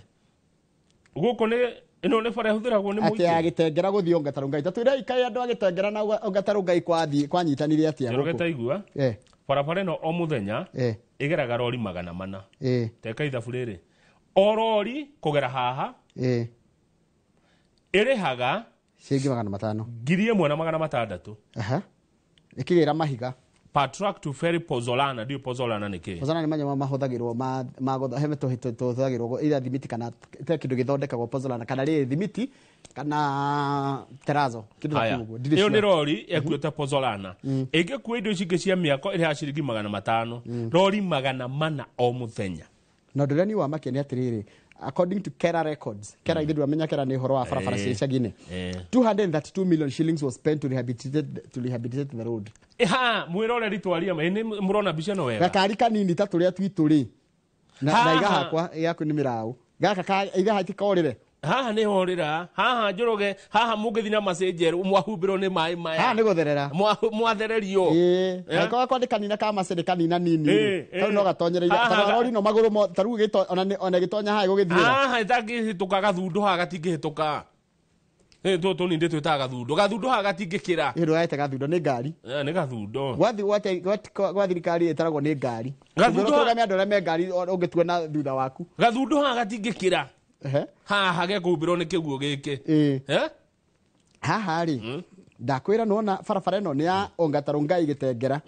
guko ni ino ni bara huthiragwo ni muiki ati agitengera guthie Ongata Rongai tatwira ikai andu agitengera na Ongata Rongai kwa nyitanire atia rogeta igua bara ino o muthenya igeraga rori 400 teka ithabu riri orori kugera haha irihaga ciringi 500 1,600 ikigira mahiga Patrick to ferry Pozolana dio Pozolana niki Pozolana ni manya mahuthagirwo ma hemeto hituthagirwo ira thimiti kana te kindu githondekagwo Pozolana kana ri thimiti kana terazo kindu takugo iyo ni rori ekuita Pozolana ingekuwa indo cingi cia miako iri ha ciringi 500 rori 400 o muthenya no ndurani wa makeni atiriri according to Kera records Kera ithu amenya Kera ni horo wa farafara cia icagine 232 million shillings was spent to rehabilitate the road mwirore ritwaria ni murona bica no wega gakari kanini ta turia twituri na iga hakwa yaku ni mirau gaka iga hatikorire haha ni horira haha njoroge haha mungithina messenger mwahumbiro ni mai maya haha ni gutherera mwathererio kwa kwandikanina ka masere kanina nini kau no gatonyere ira rori no maguru mo taru gito ona gitonya haha gugithira haha itangihituka gathundo haha gatingihituka to ni ndeto itaga gathundo haha gatingikira iro yaite gathundo ni ngari ni gathundo gwa thirikari itaragwo ni ngari gathundo ga andu me ngari ungitua na thutha waku gathundo haha gatingikira haha gekumbirwo ni kiguo giki haha ri ndakwira nona farafara ino ni ya Ongata Rongai Gitengera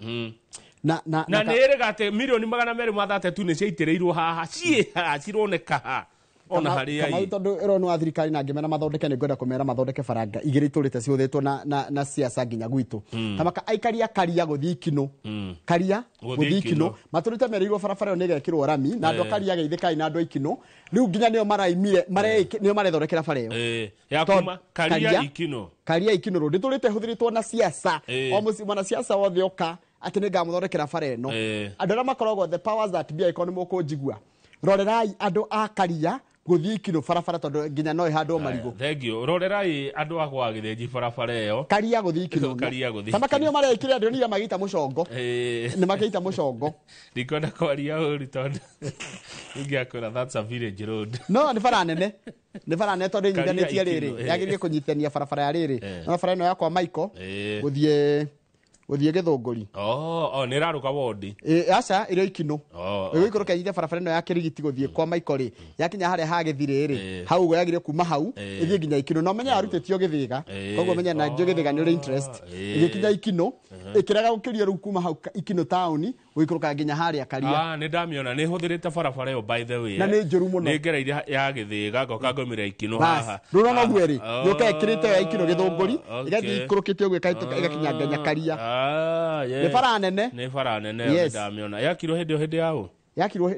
na ni irigate milioni 230 ni ciaitireirwo haha cironeka ona haria kama tondu irono wa thirikari na ngimena mathondeke ni ngwenda kumera mathondeke faranga igiri turite ciuthitwo na siasa nginya gwitu tamaka aikaria karia guthii kino karia guthii kino maturite merirwo farafara ni gekirwo rami na ndo karia geithikai na ndo ikino riu nginya nio maraimire nio marethondekera fareo ya kuma karia ikino ro nditurite huthiritwo na siasa o mwana siasa wothe oka ati ni ngamuthondekera fareno andu ara makoragwo the powers that be economy ko jigua rorerai andu a karia guthii kino farafara tondu nginya no ihandwo marigo thengio rorerai andu agwa githenji farafara iyo karia guthii kino tamaka nio marekire andu niga magita mucongo ni magita mucongo ndikwenda kwaria uri tondu ingiakora that's a village road no ni farane tondu nyithanetie riri yagirie kunyitania farafara ya riri na farafara ino yakwa Michael guthie Githunguri ni raruka wodi aca ire ikino igikuruka yithe farafara ino ya Kirigiti guthie kwa Michael ri yakinya haria ha githire ri hau go yagire kuma hau ithie nginya ikino no menya arutitio githiga koguo menya na njo githiga ni uri interest igikinya ikino ikiraga gukiria ru kuma hau ikino town wikuruka nginya haria karia ni ndamiona ni huthirite farafara yo by the way na ni njuru muno ni ngereire ya githiga ngoka ngomira ikino haha runo gweri yoka ikirite ya ikino Githunguri igathi ikurukite ugu igakinya nginya karia ni fara nene ndamiona yakirwo hindi yao yakirwo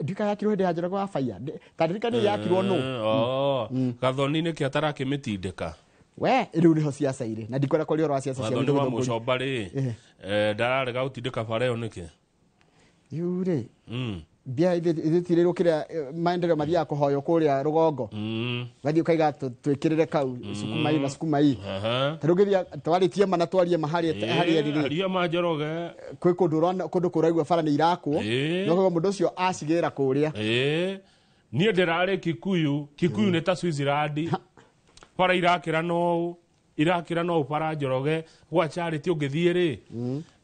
ndika yakirwo hindi hajira kwa fire kadirika ni yakirwo no gathoni ni kiatara kimitindika we riu niho siasa ire na ndikora kuri oro siasa cia ndio mucomba ri ndararega utindika bara yo niki yure bia ithitirirwo kiria maendeleo mathia kuhoyo kuria rugongo gathi ukaiga twikirire kau sukumai taru githia twaritie mana twarie mahari haria manjoroge kwi kundu kuraigwa bara ni irakwo no kwa mundu ucio acigira kuria nie ndirari Kikuyu ni ta Switzerland bara irakira no irakira no upara Njoroge gwa Charity ungithie ri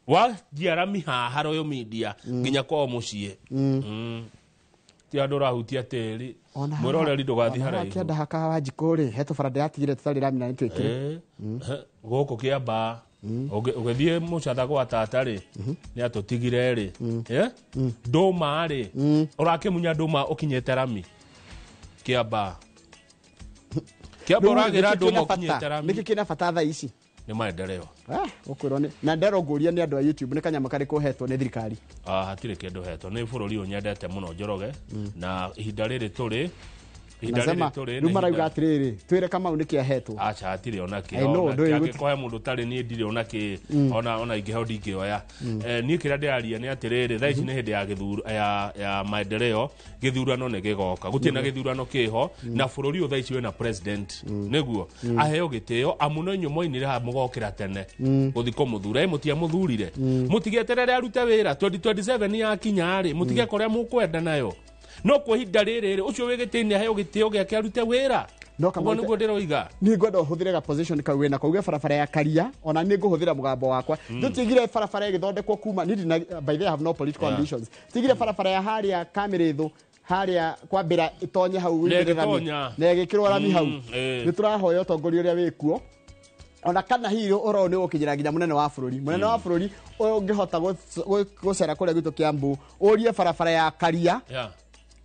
wa jiarami haha Royal Media nginya kwa mucie ti andu rahutia tiri mwiroreri ndugathi haraihu kienda haka Wanjikũ ri he tũbaranda yatigire tũtarĩ ramina nĩ twĩkĩre gũkũ kĩamba ũgĩthiĩ mũcatha gwa tata rĩ nĩ atũtigire rĩ ndũma rĩ ũrakĩmunya ndũma ũkinyĩte rami kĩamba ũragĩra ndũma ũkinyĩte rami nĩkĩ kĩna bata thaa ici nĩ maendeleo ũkwĩrwo na ndero ngũria nĩ andũ a YouTube nĩ kanyama karĩkũ hetwo nĩ thirikari hatirĩ kĩndũ hetwo nĩ bũrũri ũyũ nyendete mũno Njoroge na ihinda rĩrĩ tũrĩ rĩu marauga atĩrĩrĩ twĩre Kamau nĩ kĩa hetwo acha hatirĩ ona kĩangĩkũhe mũndũ ũtarĩ niĩ ndirĩ ona kĩ ona ingĩheo ndingĩoya niĩ kĩrĩa ndĩraria nĩ atĩrĩrĩ thaa ici nĩ hĩndĩ ya maendeleo gĩthurano nĩ gĩgoka gũtirĩ na gĩthurano kĩho na bũrũri ũyũ thaa ici wĩna president nĩguo aheo gĩtĩo amu no inyuĩ moinire ha mũgokĩra tene gũthi kũmũthura mũtiamũthurire mũtigeterere arute wĩra 2027 yakinya rĩ mũtigeka ũrĩa mũkwenda nayo no kwa ihinda rĩrĩ ũcio wĩgĩtĩinĩ aheo gĩtĩo gĩake arute wĩra ũguo nĩguo ndĩroiga niĩ ngwenda ũhũthĩre ga position kau wĩna kauge barabara ya Karia ona niĩ ngũhũthĩra mũgambo wakwa tũtigire barabara ĩgĩthondekwo kuma by the way I have no political ambitions tigire barabara ya harĩa Kamĩrĩthũ harĩa kwambĩra itonye hau wĩrĩrani na ĩgĩkĩrwo rami hau nĩ tũrahoya ũtongoria ũrĩa wĩkuo ona kana hiyo oro nĩ ũkinyira nginya munene wa bũrũri ũngĩhota gũcera kũrĩa gwitũ Kiambu ũrie barabara ya Karia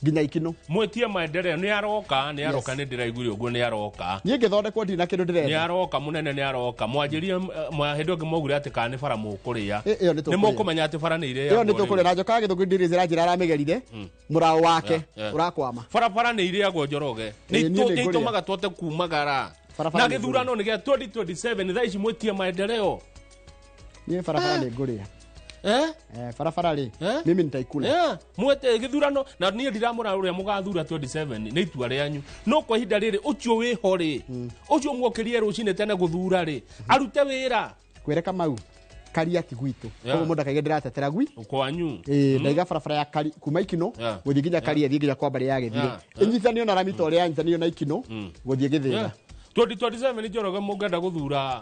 nginya Ikino mwetie maendeleo nĩ aroka nĩ ndĩraiguire ũguo nĩ aroka niĩ ngĩthondekwo ndirĩ na kĩndũ ndĩrenda nĩ aroka mũnene nĩ aroka mwanjĩrie hĩndĩ ĩngĩ maugire atĩ kana nĩ bara mũkũrĩa nĩ mũkũmenya atĩ bara nĩ irĩa ĩyo nĩ tũkũrĩa na njoka gĩthũngũ ndĩrĩ njĩra aramĩgerire mũrao wake ũrakwama bara nĩ irĩagwo Njoroge nĩ itũmaga twote kumagara na gĩthurano nĩ gĩa 2027 thaa ici mwetie maendeleo niĩ barabara nĩ ngũrĩa barabara rĩ mimi nitaikula mwete gĩthurano na niĩ ndiramũra ũrĩa mũgathura 27 nĩ itua rĩanyu no kwa ihinda rĩrĩ ũcio wĩho rĩ ũcio muokĩrie rũcinĩ tene gũthura rĩ arute wĩra kwĩre Kamau Karia ti gwitũ koguo mũndũ akaige ndĩratetera gwi kwanyu ndaiga barabara ya Karia kuma Ikino gũthiĩ nginya Karia thiĩ nginya kwamba ya gĩthire ĩnyitanio na ramita ũrĩa yanyitanio na Ikino gũthiĩ gĩthĩga 2027 Njoroge mũngenda gũthura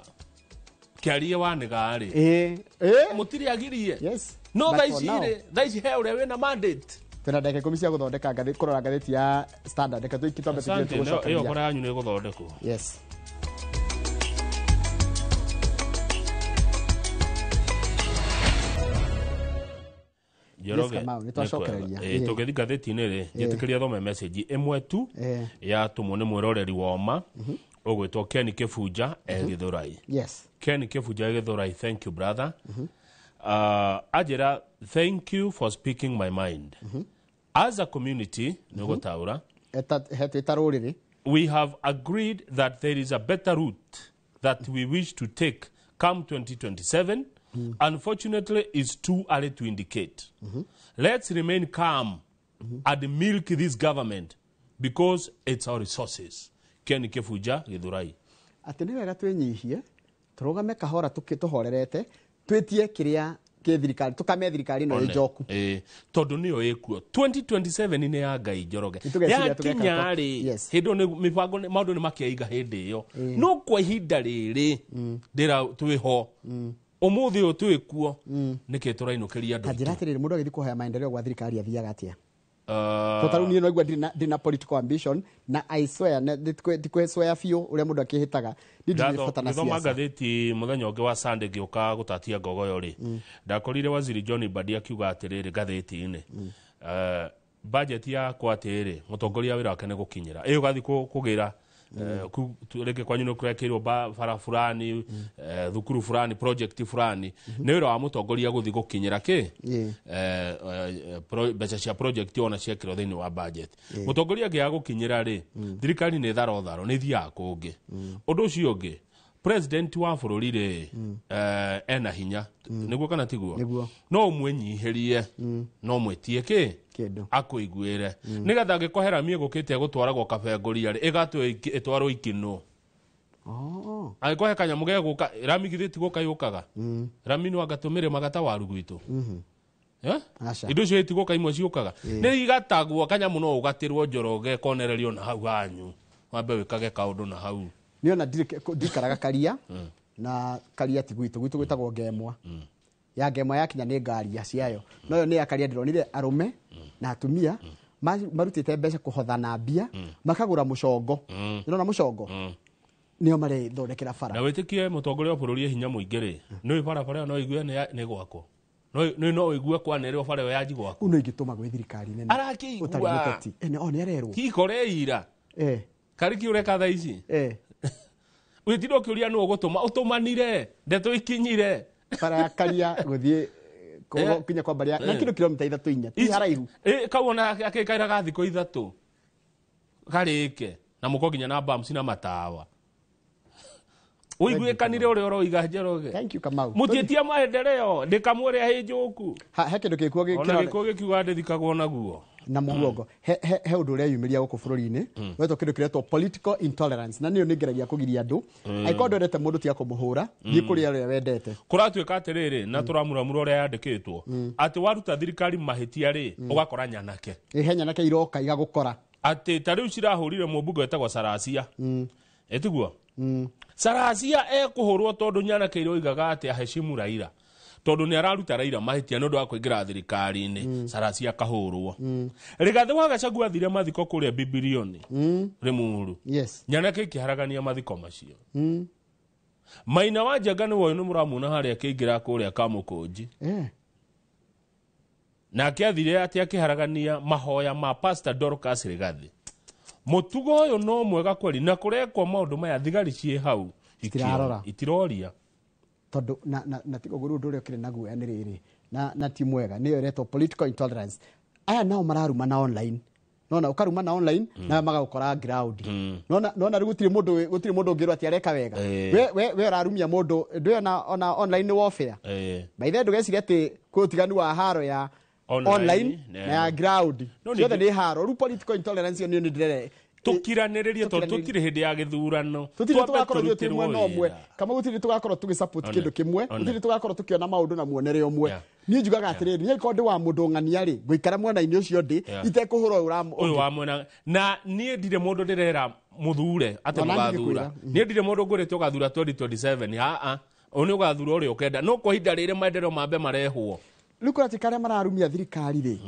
Kiarie wanĩga rĩ mũtirĩ agirie no thaa ici he ũrĩa wĩna mandate twĩna ndagĩka 10 cia gũthondeka kũrora ngathĩti ya Standard reke tũikitombe ĩyo kora yanyu nĩ gũthondekwo Njoroge tũgĩthi ngathĩti-inĩ rĩ njĩtĩkĩria thome message ĩmwe tu yatumwo nĩ mwĩroreri woma ũgwĩtwo Ken Kĩbunja Gĩthũrai Ken Kĩbunja Gĩthũrai thank you brother ajĩra thank you for speaking my mind as a community nĩgũtaũra we have agreed that there is a better route that we wish to take come 2027 unfortunately it's too early to indicate let's remain calm and milk this government because it's our resources Ken Kĩbunja Gĩthũrai atĩ nĩ wega twĩnyihie tũrũgame kahora tũhorerete twĩtie kĩrĩa thirikari tukame thirikari no njoku tondũ nĩyo ĩkuo 2027 nĩ ya Ngai Njoroge yakinya rĩ hĩndĩ nĩ mibango maũndũ nĩ makĩiga hĩndĩ ĩyo no kwa ihinda rĩrĩ ndĩra twĩho ũmũthĩ ũyũ twĩkuo nĩkĩ tũrainũkĩria andũ njĩra atĩrĩrĩ mũndũ agĩthiĩ kũhoya maendeleo gwa thirikari athiaga atĩa totaru niĩ noigua ndina political ambition na I swear ndikwĩswear biũ ũrĩa mũndũ akĩhĩtaga ndithoma ngathĩti mũthenya ũngĩ wa Sunday ngĩũka gũtatia ngogoyo rĩ ndakorire waziri John Mbadi akiuga atĩrĩrĩ ngathĩti-inĩ budget yakwa atĩrĩrĩ mũtongoria wĩra wake nĩ gũkinyĩra ũgathiĩ kũgĩra rĩngĩ kwanyu nĩ kũrekĩirwo bara fulani thukuru fulani project fulani nĩ wĩra wa mũtongoria gũthiĩ gũkinyĩra mbeca cia project ona ciekĩrwo thĩinĩ wa budget mũtongoria angĩaga gũkinyĩra rĩ thirikari nĩ tharotharo nĩ thiaga kũngĩ ũndũ ũcio ũngĩ president wa bũrũri rĩ ena hinya nĩguo kana tiguo no ũmwĩnyihĩrie no mwĩtie akũiguĩre nĩgetha angĩkohera mie gũkĩte gũtwaragwo kabengoria rĩ ĩgatwarwo Ikino angĩkohe kanyamũ ge gũka rami githĩti gũka yũkaga rami no agatũmĩre magata waru gwitũ indo cio itigũka imwe ciũkaga nĩ igatagwo kanyamũ no ũgatĩrwo Njoroge konererio na hau hanyu wambe wĩkage kaũndũ na hau niona ndikaraga Karia na Karia ti gwitu gwitagwo Ngemwa ya Ngemwa yakinya ni ngari ciayo no yo ni ya Karia ndironire arume na atumia marutite mbeca kuhothana mbia makagura mucongo ndirona mucongo nio mare thondekera bara na witikie mutongoria wa bururi hinya muingire ni bara no igue ni gwako no igue kwa nereo bara yaji gwako uno ingituma gwe thirikari nene arakigua ene oni arerwo kikore ira kariki ureka tha ici witindo kiuria no gutuma utumanire ndeto ikinyire bara ya Karia guthie kinya kwa baria na kilomita 3 ti haraihu kawona akikaira gathiko 3 karike na muko ginya na bams na matawa uiguikanire uri oroiga Njoroge. Thank you Kamau. Mutietia maendeleo ndikamwore hinjuku he kindu gikuo ona gikuo gikiuga ndithikagwo naguo na mugongo he undu uria yumiria guku bururi-ini weto kindu kiretwo political intolerance na niyo ningeragia kugiria andu aiko ndorete mundu tia kumuhura ni kuri aria wendete kuratuika atiriri na turamuramura uria yandikitwo ati waruta thirikari mahitia ri ugakora nyanake nyanake iroka igagukora ati tariu cirahurire mubunge etagwa Sarasia etiguo Sarasia kuhurwo tondu nyanake iroigaga ati aheshimu Raila tondu ni araruta Raila mahitia nondu wa kuingira thirikari-ini Sarasia kahurwo Rigathi wa Gachagua athire mathiko kuria Bibilioni Rimuru nyanake ikiharagania mathiko macio Maina wa Njenga ni woyo ni muramuna haria akiingira kuria Kamukunji na akiathire ati akiharagania mahoya ma Pastor Dorcas Rigathi mutugo uyu no mwega kweli na kurekwo maundu maya thigari cie hau itiroria tondu na tigo guru ndu ukire naguo ya niriri na ti mwega niyo iretwo political intolerance aya nao mararuma na online nona ukaruma na online na magakora ground nona gutiri mundu ngirwa ati areka wega we ararumia mundu ndu ona online warfare by the way ndugecire ati kutiganu wa haro ya online na ya ground ciothe ni haro ru political intolerance ni ndire tukiraniririe to tutire hindi ya githurano tutire tugakorwo timwe no mwe kama gutire tugakorwo tugisupport kindu kimwe gutire tugakorwo tukiona maundu na muonere umwe ni njugaga atiriri ni kondi wa mundu ng'ania ri guikara mwena-ini ucio ndi itekuhura uyu wa mwena na nie ndire mundu ndirera muthure ate mugathura nie ndire mundu ngurite ugathura 2027 oni ugathura uri ukenda no kuhinda riri maendeleo mambe marehwo look at kare mararumia thirikari ri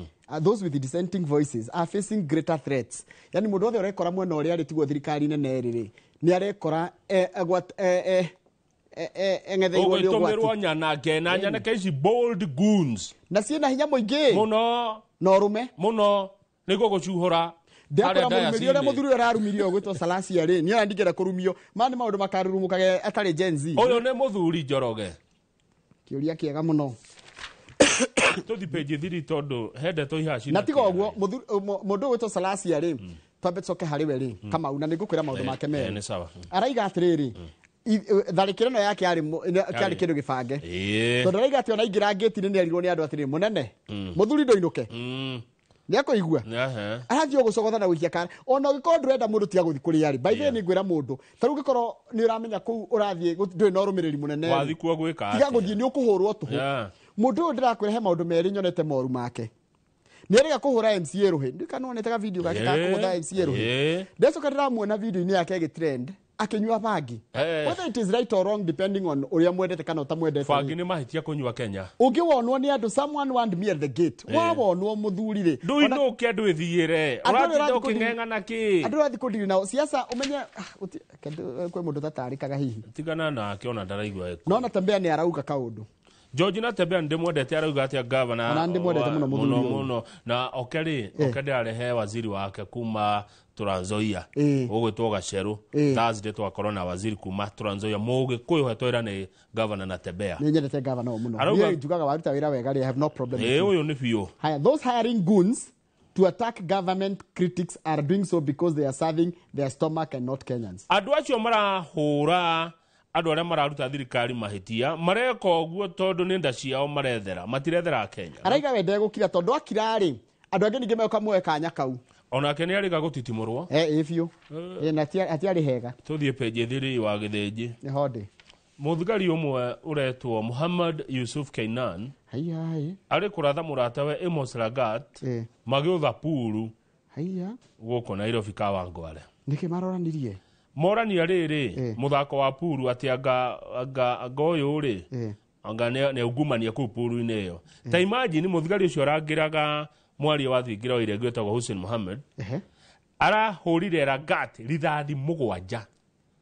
those with the dissenting voices are facing greater threats yani mundu othe urekora mwena uria ari tigwo thirikari nene riri ni arekora engetheirwo ni ugwati nyanake na nyanake ici bold goons na ciena hinya muingi muno no rume muno niguo gucuhura ndakora murumirio ria muthuri ararumirio gwitwo Salasia ri ni arandikira kurumio mani maundu makarurumukage atari Gen Z uyu ni muthuri Njoroge kiuria kiega muno tuthi page 3 tondu hende to ihaci na tigo guo mundu gwitwo Salasia ri twambe coke hari we ri kama una nigukwira maundu make me ni sawa araiga atiriri tharikiro no yake ari kindu gibange tondu araiga ati ona ingira ngeti ni arirwo ni andu atiriri munene muthuri ndoinuke ni akuigua arathio gucogothana wikia kare ona ugikorwo ndurenda mundu tia guthi kuri yari by the way ni ngwira mundu taru gikorwo ni uramenya ku urathie ndui no rumiriri munene wathi ku gwika tiga guthie ni ukuhurwo tuhu mundu ndirakwira maundu meri nyonete moru make ni arega kuhura MCA ruhi ndikanonetaga video gake ka kuhura MCA ruhi ndecoka ndiramuona video ni yake gitrend akinywa bangi whether it is right or wrong depending on uria mwendete kana utamwendete bangi ni mahitia kunywa Kenya ungewonwo ni andu someone want me at the gate wawonwo muthuri ri ndui no ke andu ithiire uratinda uking'eng'ana ki andu rathi kundiri nao siasa umenye kwe mundu tatarikaga hihi tigana nake ona ndaraigua eko nona Tembea ni arauga kaundu George na Tembea ndimwendete arauga atia governor na ndimwendete muno na okeri arehe waziri wake kuma Trans Nzoia ugwitwo Gaceru Thursday twakorwo na waziri kuma Trans Nzoia mugi kwihwetwira ni governor na Tembea ni nyendete governor muno ni njugaga waruta wira wega I have no problem uyu ni biu haya those hiring goons to attack government critics are doing so because they are serving their stomach and not Kenyans andu acio marahura andu aria mararuta thirikari mahitia mareka uguo tondu ni nda ciao marethera matirethera Kenya araiga wende gukira tondu akirari andu angi ninge meoka muwe kanya kau onake ni ariga gutitimurwo ifio na atiari hega tuthie page 3 wa githinji ni hodi muthigari umwe uretwo Muhammad Yusuf Kainan ari kuratha muratawe Amos Lagat magiutha puru guko Nairobi Kawangware niki maroranirie morania riri muthako wa puru ati anga uyu ri anga ne ugumania ku puru ine yo ta imagine muthigari ucio arangiraga mwari wa thingira ire gwetagwo Hussein Mohammed ara hurire Ragat rithathi 7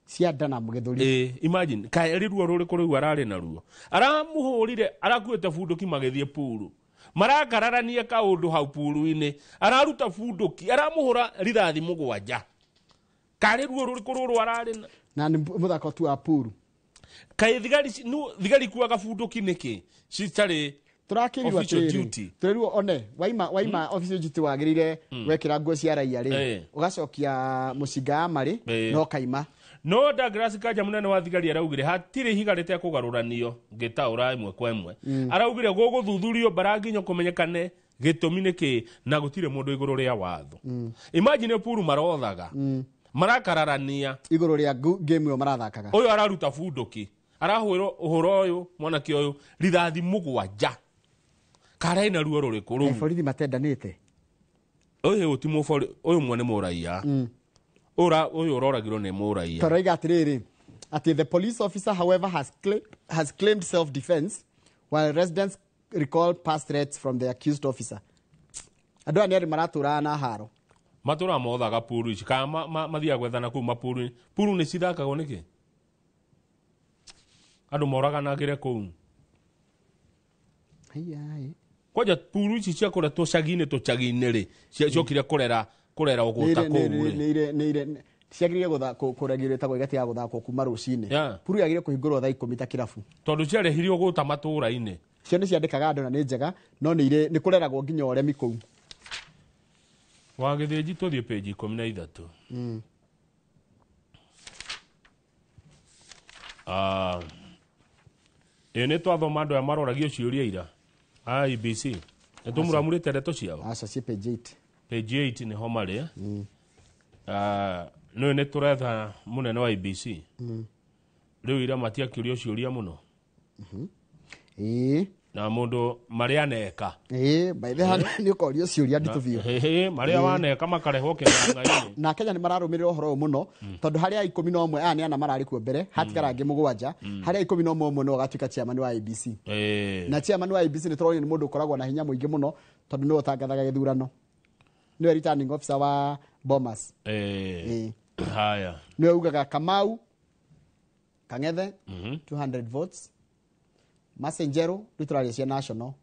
cianda na mugithuri imagine kai riruo ruri kuri arari na ruo ara muhurire arakuete funduki magithie puru marakararania kaundu hau puru ine araruta funduki aramuhura rithathi 7 kari ruo ruri kuri arari na muthako tu wa puru kai thigari kuaga funduki niki citari turakirwa turiruo one waima official duty wagirire wekira nguo cia raia ri ugacokia mucinga mari no kaima no Douglas Kanja munene wa thigari araugire hatire higarite kugaruranio ngitaura imwe kwa imwe araugire guguthuthurio baranginyo kumenyekane gitumi niki na gutire mundu iguru ria watho imagine puru marothaga marakararania iguru ria game yo marathakaga uyu araruta funduki arahwiro uhoro uyu mwanake uyu rithathi 7 kare na ruo ruriku ru borithi matendanite uyu utimo uyu mwene muraia uyu uroragirwo ni muraia toroiga atiriri ati the police officer however has claimed self defense while residents recall past threats from the accused officer andu ani maratura na haro matura mothaga puru ici kama mathia gwethana kuma puru ni cithakagwo niki andu moraganagire kuu kwaja puru ici cia kura tucagine ri ciokire kurera uguta kuu ni ciagirire kuregire tagwo igati ya guthako kuma rucine puru yagire kuhingurwo thaa 10 ta kirabu tondu ciarehire uguta matura-ini cio ni ciandikaga andu na ni njega no ni kureragwo nginya uremi kuu wagithiji tuthie page 13 ene twathoma andu amaroragio ciuria ira IBC netumuramurite ndeto ciao aca ci page 8 ni ho mari no ne turetha munene wa IBC riu ira matiakiurio ciuria muno na mundu maria neka by the hand ni ukorio ciuria ndituvio maria waneka makareho kenanga-ini na Kenya ni mararumirira uhoro muno tondu haria 11 ni ana marari ku mbere hatikarangi 7 haria 11 no gatuika chairman wa IBC na chairman wa IBC ni turoni ni mundu ukoragwo na hinya muingi muno tondu ni utangathaga githurano ni returning officer wa Bomas haya ni ugaga Kamau Kangethe 200 votes Massenjero literally cia national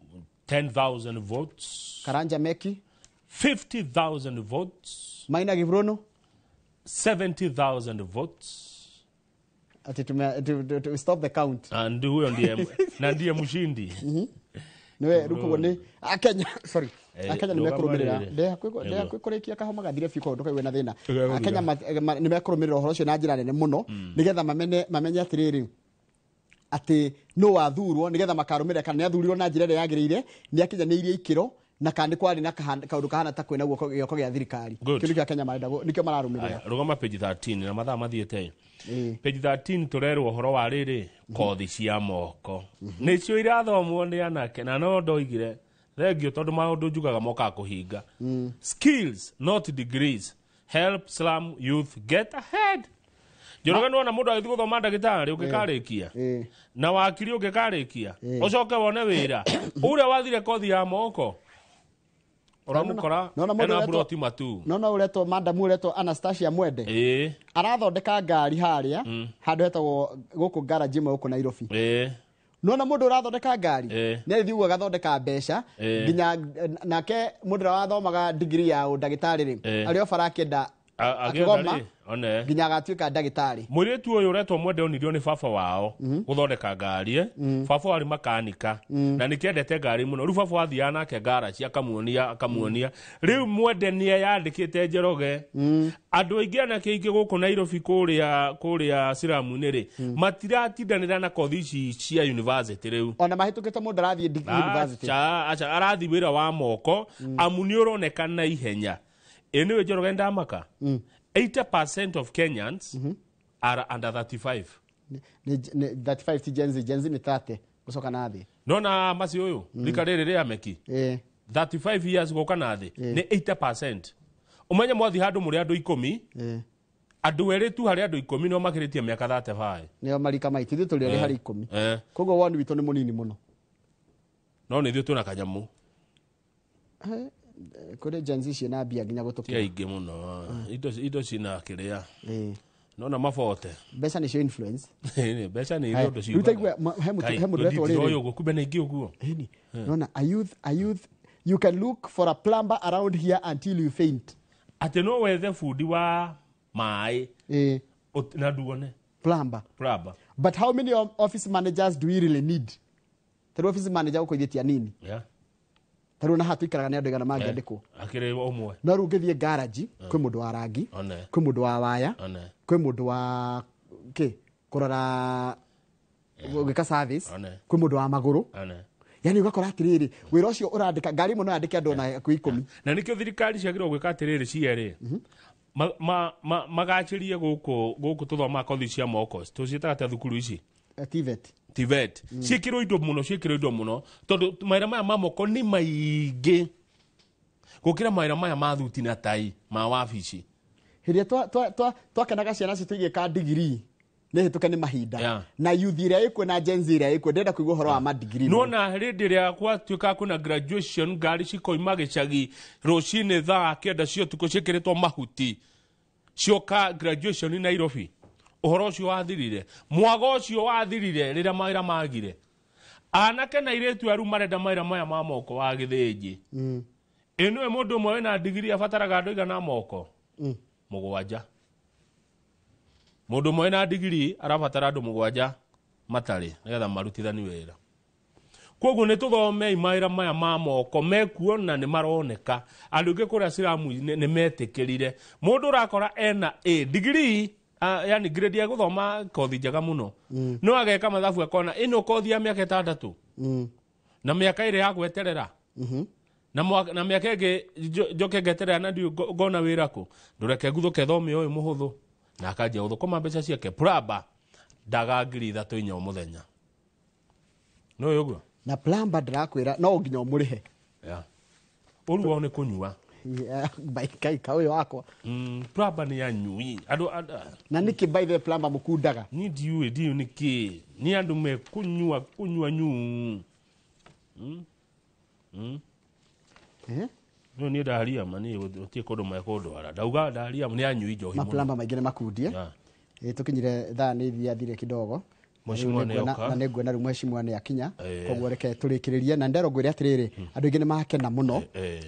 10,000 votes Karanja Meki 50,000 votes Maina Gibrono 70,000 votes ati to stop the count and huyo ndiye mshindi niwe ruko ni Akenya sorry Akenya nimekurumira de kwikurikia kahoma gathire fiko ndoka iwe na thina Akenya nimekurumira uhoro cio na njira nene muno nigetha mamenye atiriri ati no wathurwo nigetha makarumira kana athurirwo na njira ĩrĩa yagĩrĩire ni akinyanĩirie ikiro na kandi kwari na kaundu kahana ta kwena guoko gioko gia thirikari kindu kia Kenya marenda nikio mararumira rugama page 13 na mathaa mathiete page 13 turerwo uhoro wa riri kothi cia moko nicio irathomwo ni anake na no ndoigire thengio tondu maundu njugaga moka kuhinga skills not degrees help slum youth get ahead Joroga no mundu agithii guthoma ndagitari ukikarikia na wakiri ukikarikia ucoke wone wira uria wathire kothi ya moko uramukora ena broti matu no ureto madam ureto Anastasia Mwende arathondeka ngari haria handu hetagwo guku garage imwe guku Nairobi no mundu urathondeka ngari ni athiuga gathondeka mbeca nginya nake mundu wathomaga degree ya ndagitari ri ario farakenda agithari one nginya agatuika ndagitari muritu uyu uretwo Mwende onirio ni baba wao guthondeka ngari baba wari makanika na nikiendete ngari muno ru baba wathiana nake garage akamuonia riu Mwende ni yandikite Njoroge andu aingi na kiingi guku Nairobi kuria Siramu-ini ri matiratindanira na kothi ici cia university riu ona mahitukite mundu arathie university acha arathi wira wa moko amu ni uronekana ihenya Anyway, Njoroge ndamaka 80% of Kenyans are under 35. 35 ti Gen Z ni 30 gucoka na thi. Nona masi uyu likarere ria meki. 35 years guka na thi ni 80%. Umenya mwathi handu muri andu 10. andu eri tu hari andu 10 no makiritie miaka 35 nio marika maitũ ithuĩ tũrĩ hari 10 koguo woni witũ nĩ mũnini mũno no nĩ ithuĩ twĩna kanyamu kũrĩ Gen Z ciĩna mbia nginya gũtũkĩra ti aingĩ mũno indo cina kĩrĩa no na mabote mbeca nĩcio influence mbeca nĩ indo cio rĩu taigua he mũndũ wetwo rĩrĩ ũguo kumbe nĩ ingĩ ũguo nona a youth you can look for a plumber around here until you faint atĩ no wethe fundi wa maĩ na nduone plumber but how many office managers do we really need tero office manager ũkoithĩtia nini tero na hatu ikaraga nĩ andũ igana mangĩandĩkwo akĩrĩ ũmwe no rĩu ũngĩthiĩ garage kwĩ mũndũ wa rangi kwĩ mũndũ wa waya kwĩ mũndũ wa kũrora gũgĩka service kwĩ mũndũ wa magũrũ yani ugakora atiriri wĩra ũcio ũrandĩka ngari mũno yandĩke andũ na kwĩ 10 na nĩkĩo thirikari ciagĩrĩirwo gwĩka atiriri cierĩ magacĩrie gũkũ tũthoma kothi cia moko tũciĩtaga ta thukuru ici TVET ciĩkĩrwo indo mũno tondũ mawĩra maya ma moko nĩ maingĩ gũkĩra mawĩra maya ma thuti na tai ma wabici hĩrĩa twakenaga ciana citũ igĩka degree nĩ hĩtũke nĩ mahinda na youth ĩrĩa ĩkuo na Gen Z ĩrĩa ĩkuo ndenda kũigua ũhoro wa ma degree no na hĩndĩ ĩrĩa gwatuĩka kwĩna graduation ngari cikoima gĩcagi rũcinĩ thaa 9 cia ũtukũ ciĩkĩrĩtwo mahuti cioka graduation Nairobi ũhoro ũcio wathirire mwago ũcio wathirire rĩrĩa mawĩra magire anake na airĩtu aru marenda mawĩra maya ma moko wa gĩthĩnji ĩno mũndũ ũmwe wĩna degree abataraga andũ igana moko mũgwanja mũndũ ũmwe wĩna degree arabatara andũ mũgwanja matarĩ nĩgetha marutithani wĩra koguo nĩ tũthomei mawĩra maya ma moko mekuona nĩ maroneka andũ aingĩ kũrĩa Siramu nĩ metĩkĩrire mũndũ ũrakora ena degree yani grade ya gũthoma kothi njega mũno no ageka mathabu akona ĩno kothi ya mĩaka 6 na mĩaka ĩrĩ ya gweterera na mĩaka ĩngĩ njoke ngeterera na ndio ngona wĩra kũ ndũreke nguthũke thome ũyũ mũhũthũ na akanjia gũthũkũma mbeca ciake plumber ndaga ngiri 3 inya mũthenya no yoguo na plumber ndirakwĩra no nginya ũmũrĩhe ũruo nĩ kũnyua baikai kawe wako plumber ni anyui na niki by the plumber mukundaga ni ndiu niki ni andu me kunyua nyu no ni daria mani utie kodo ma kodo ara dauga daria ni anyui njohi muno plumber maingine makundie tukinyire thaa ni thiathire kidogo Mheshimiwa na nĩngwena rĩu Mheshimiwa nĩ akinya koguo reke tũrĩkĩrĩrie na ndero ngwĩre atĩrĩrĩ andũ aingĩ nĩ makena mũno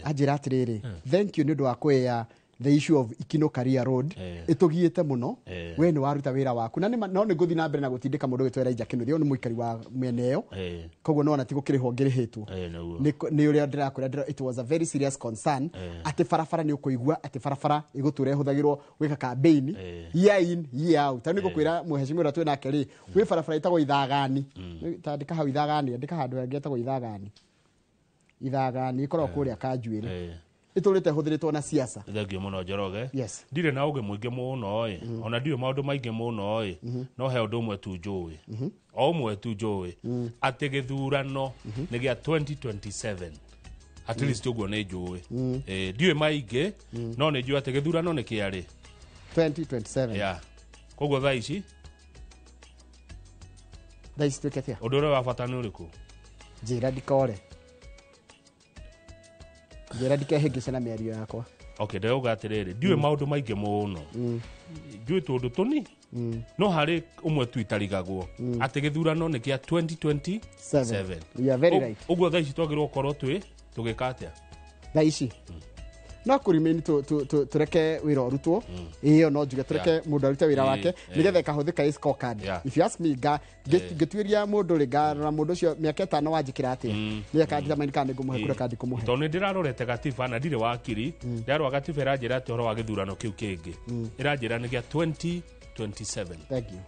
anjĩra atĩrĩrĩ thank you nĩ ũndũ wa kwĩya the issue of Ikino Career Road ĩtũgiĩte mũno we nĩ waruta wĩra waku na no nĩ ngũthiĩ na mbere na gũtindĩka mũndũ wĩtwo Elijah Kĩnuthia nĩ mũikari wa mĩena ĩyo koguo no na ti gũkĩrĩhwo ngĩrĩhĩtwo nĩ ũrĩa ndĩrakwĩra it was a very serious concern atĩ barabara nĩ ũkũigua atĩ barabara ĩgũtũra ĩhũthagĩrwo gwĩka campaign year in year out ta nĩ gũkwĩra Mheshimiwa ũrĩa twĩ nake rĩ gwĩ barabara ĩtagwo Ithagani tandĩka hau Ithagani andĩka handũ hangĩ ĩtagwo Ithagani ĩkoragwo kũrĩa Kanjuĩrĩ itũrĩte hũthĩrĩtwo na siasa thengio mũno Njoroge ndirĩ na ũgĩ mũingĩ mũno ona ndio maũndũ maingĩ mũno no he ũndũ ũmwe tu njũĩ o ũmwe tu njũĩ atĩ gĩthurano nĩ gĩa 2027 at least ũguo nĩ njũĩ ndiũĩ maingĩ no nĩ njũĩ atĩ gĩthurano nĩ kĩarĩ 2027 koguo thaa ici twĩkĩte ũndũ ũrĩa wa bata nĩ ũrĩkũ njĩra ndikore njĩra ndikehĩngĩce na mĩario yakwa ndauga atĩrĩrĩ ndiũĩ maũndũ maingĩ mũno ndiũĩ tũndũ tũni no harĩ ũmwe tu itarigagwo atĩ gĩthurano nĩ kĩa 2027 ũguo thaa ici twagĩrĩirwo gũkorwo tũgĩka atĩa thaa ici no kũrimeni tũreke wĩra ũrutwo ĩyo no njuge tũreke mũndũ arute wĩra wake nĩgetha ĩkahũthĩka scorecard if you ask me ngĩtuĩria mũndũ rĩ ngarora mũndũ ũcio mĩaka 5 wanjĩkĩra atĩa nĩ akanditamani kana nĩngũmũhe kũrĩa kandi kũmũhe tondũ nĩ ndĩrarorete gatiba na ndirĩ wakiri ndarora gatiba ĩranjĩra atĩ ũhoro wa gĩthurano kĩu kĩngĩ ĩranjĩra nĩ gĩa 2027 thank you